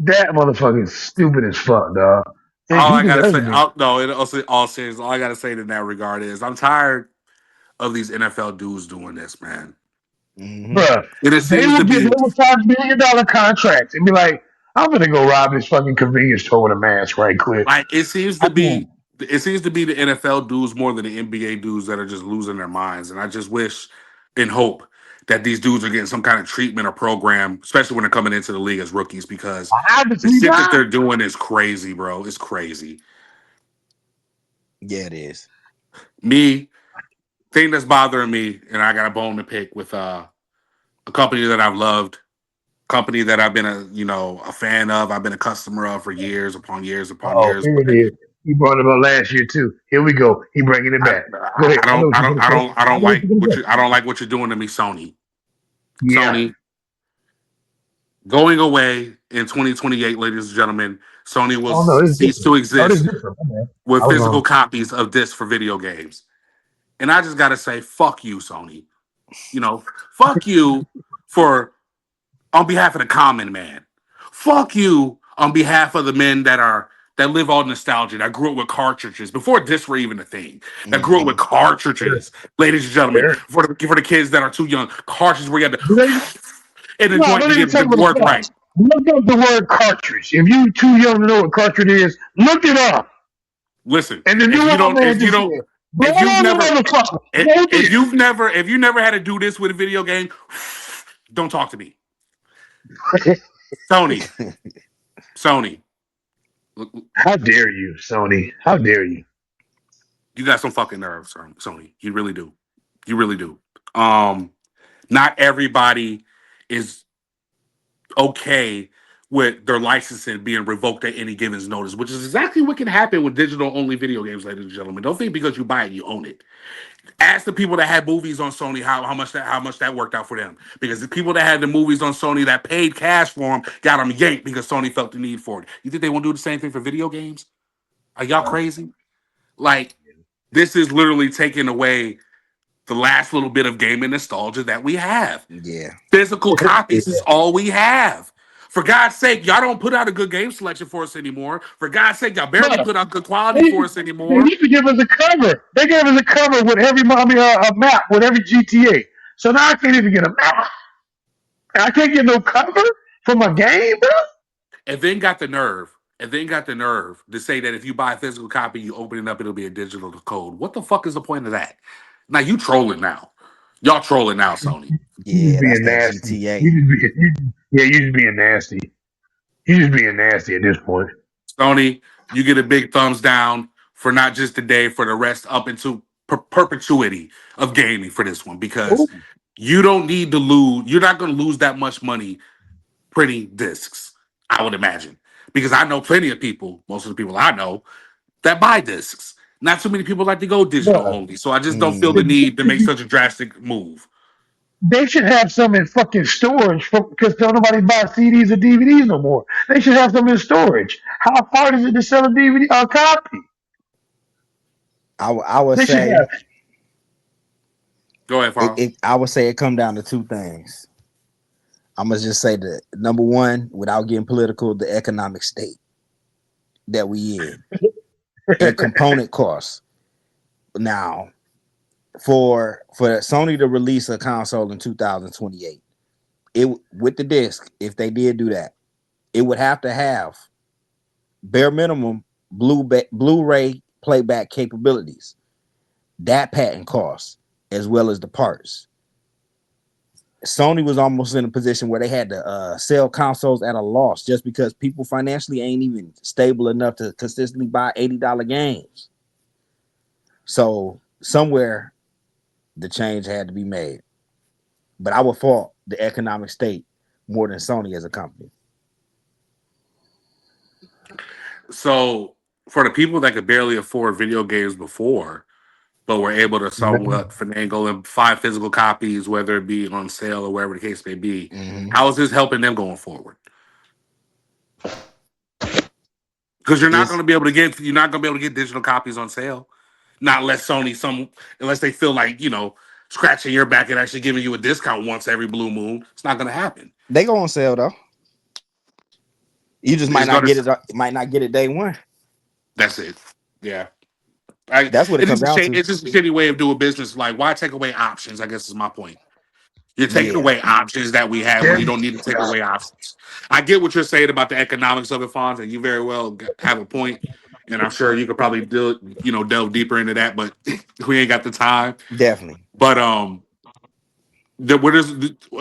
that motherfucker is stupid as fuck, dog. And all he I gotta deserves say. to be. No, in all serious, all I gotta say in that regard is I'm tired of these NFL dudes doing this, man. Hmm. Bruh, And it they seems will to get be over $5 million contracts and be like, I'm gonna go rob this fucking convenience store with a mask right quick. like it seems I to mean, be it seems to be the NFL dudes more than the NBA dudes that are just losing their minds. And I just wish and hope that these dudes are getting some kind of treatment or program, especially when they're coming into the league as rookies, because the obviously shit that not. they're doing is crazy, bro. It's crazy. Yeah, it is. Me, thing that's bothering me, and I got a bone to pick with a company that I've loved, company that I've been a fan of, I've been a customer of for years upon Oh, years. here it But is. He brought it up last year too. Here we go. He bringing it I, back. Go ahead. I know what you're gonna say. I know what you're gonna say. I don't like what you're doing to me, Sony. Yeah. Sony going away in 2028, ladies and gentlemen. Sony will Oh no, it's cease different. to Oh, this is exist different. My bad. I with was physical wrong. copies of this for video games. And I just gotta say, fuck you, Sony. Fuck you for on behalf of the common man. Fuck you on behalf of the men that live on nostalgia, that grew up with cartridges before this were even a thing. That grew up with Hmm. cartridges, ladies and gentlemen. Sure. For the kids that are too young, cartridges where you had to Do they, and the no, joint don't to even get tell the me what work it's right. called. Look up the word cartridge. If you too young to know what cartridge is, look it up. Listen, And then do what my man just said. Blow if you've on the never, motherfucker. Go if you've never had to do this with a video game, don't talk to me, there. Sony. Sony, look, How dare you, Sony? How dare you? you got some fucking nerve, Sony. You really do. You really do. Um, Not everybody is okay with their licensing being revoked at any given notice, which is exactly what can happen with digital only video games, ladies and gentlemen. Don't think because you buy it, you own it. Ask the people that had movies on Sony how much that worked out for them. Because the people that had the movies on Sony that paid cash for them got them yanked because Sony felt the need for it. You think they won't do the same thing for video games? Are y'all crazy? Like this is literally taking away the last little bit of gaming nostalgia that we have. Yeah. Physical Yeah. copies is all we have. For God's sake, y'all don't put out a good game selection for us anymore. For God's sake, y'all barely But put out good quality they, for us they anymore. used to give us a cover. They gave us a cover with every a map with every GTA. So now I can't even get a map. I can't get no cover for my game, bro. And then got the nerve, to say that if you buy a physical copy, you open it up, it'll be a digital code. What the fuck is the point of that? Now you trolling now. Y'all trolling now, Sony. You just Yeah, that's being that nasty. GTA. You just being nasty. You just being nasty at this point. Sony, you get a big thumbs down for not just today, for the rest up into perpetuity of gaming for this one because Ooh. you don't need to lose. You're not going to lose that much money printing discs, I would imagine, because I know plenty of people. Most of the people I know that buy discs. Not too many people like to go digital Bro, only, so I just don't feel Hmm. the need to make such a drastic move. they should have some in fucking storage because don't nobody buy CDs or DVDs no more. They should have some in storage. How hard is it to sell a DVD or a copy? I would They should say have. Go ahead, Farrell. I would say it come down to two things. I'm gonna just say that number one, without getting political, the economic state that we in and component costs. Now, for Sony to release a console in 2028, it with the disc, if they did do that, it would have to have bare minimum Blu-ray playback capabilities. That patent costs as well as the parts. Sony was almost in a position where they had to sell consoles at a loss just because people financially ain't even stable enough to consistently buy $80 games. So somewhere the change had to be made. But I would fault the economic state more than Sony as a company. So for the people that could barely afford video games before, but were able to somewhat finagle and find physical copies, whether it be on sale or wherever the case may be, Mm-hmm. how is this helping them going forward? Because It's you're not going to be able to get digital copies on sale, not unless unless they feel like scratching your back and actually giving you a discount once every blue moon. It's not going to happen. they go on sale though. You just might It's not going get to. it. Might not get it day one. That's it. Yeah. That's what it comes down to. It's just a shitty way of doing business. Like, why take away options? I guess is my point. You're taking Yeah, away options that we have when Yeah. you don't need to take away options. I get what you're saying about the economics of it, Fonz, and you very well have a point. And I'm sure you could probably delve deeper into that, but we ain't got the time. definitely. But there's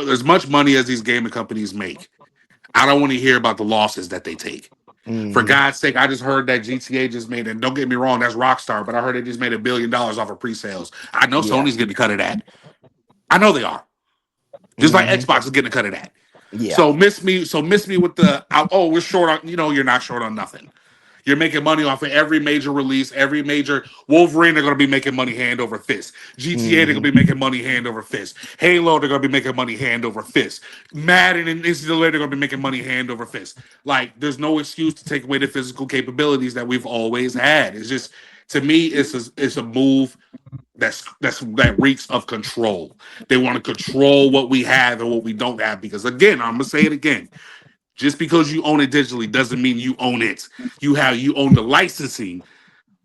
as much money as these gaming companies make, I don't want to hear about the losses that they take. For Mm-hmm. God's sake, I just heard that GTA just made, and don't get me wrong, that's Rockstar, but I heard they just made $1 billion off of pre-sales. I know Yeah. Sony's getting a cut of that. I know they are. Just like Mm-hmm. Xbox is getting a cut of that. Yeah. So miss me with the we're short on you're not short on nothing. You're making money off of every major release, every major Wolverine. They're going to be making money hand over fist. GTA, they're going Mm-hmm. to be making money hand over fist. Halo, they're going to be making money hand over fist. Madden and Instant they're going to be making money hand over fist. Like, there's no excuse to take away the physical capabilities that we've always had. It's just, to me, it's a move that reeks of control. They want to control what we have and what we don't have. Because again, I'm gonna say it again. Just because you own it digitally doesn't mean you own it. You own the licensing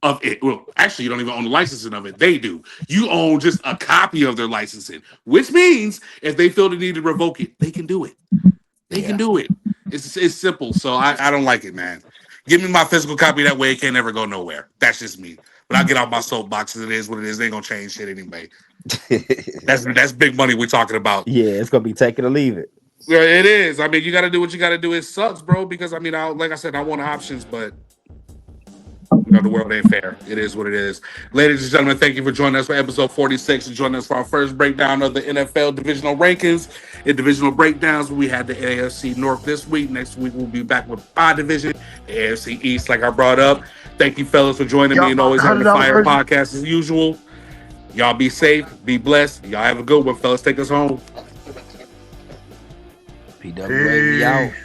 of it. Well, actually, you don't even own the licensing of it. They do. You own just a copy of their licensing, which means if they feel the need to revoke it, they can do it. They can Yeah. do it. It's simple. So I don't like it, man. Give me my physical copy that way. It can't never go nowhere. That's just me. But I get off my soapbox. It is what it is. They ain't gonna change shit anyway. That's big money we're talking about. Yeah, it's gonna be take it or leave it. Yeah, it is. I mean, you got to do what you got to do. It sucks, bro. Because I mean, like I said, I want options, but the world ain't fair. It is what it is. Ladies and gentlemen, thank you for joining us for episode 46 and joining us for our first breakdown of the NFL divisional rankings and divisional breakdowns. We had the AFC North this week. Next week, we'll be back with our division, the AFC East, like I brought up. Thank you, fellas, for joining me Y'all and bought always the having the $100 fire version? podcast as usual. Y'all be safe, be blessed. Y'all have a good one, fellas. Take us home. PWA, we out. Peace.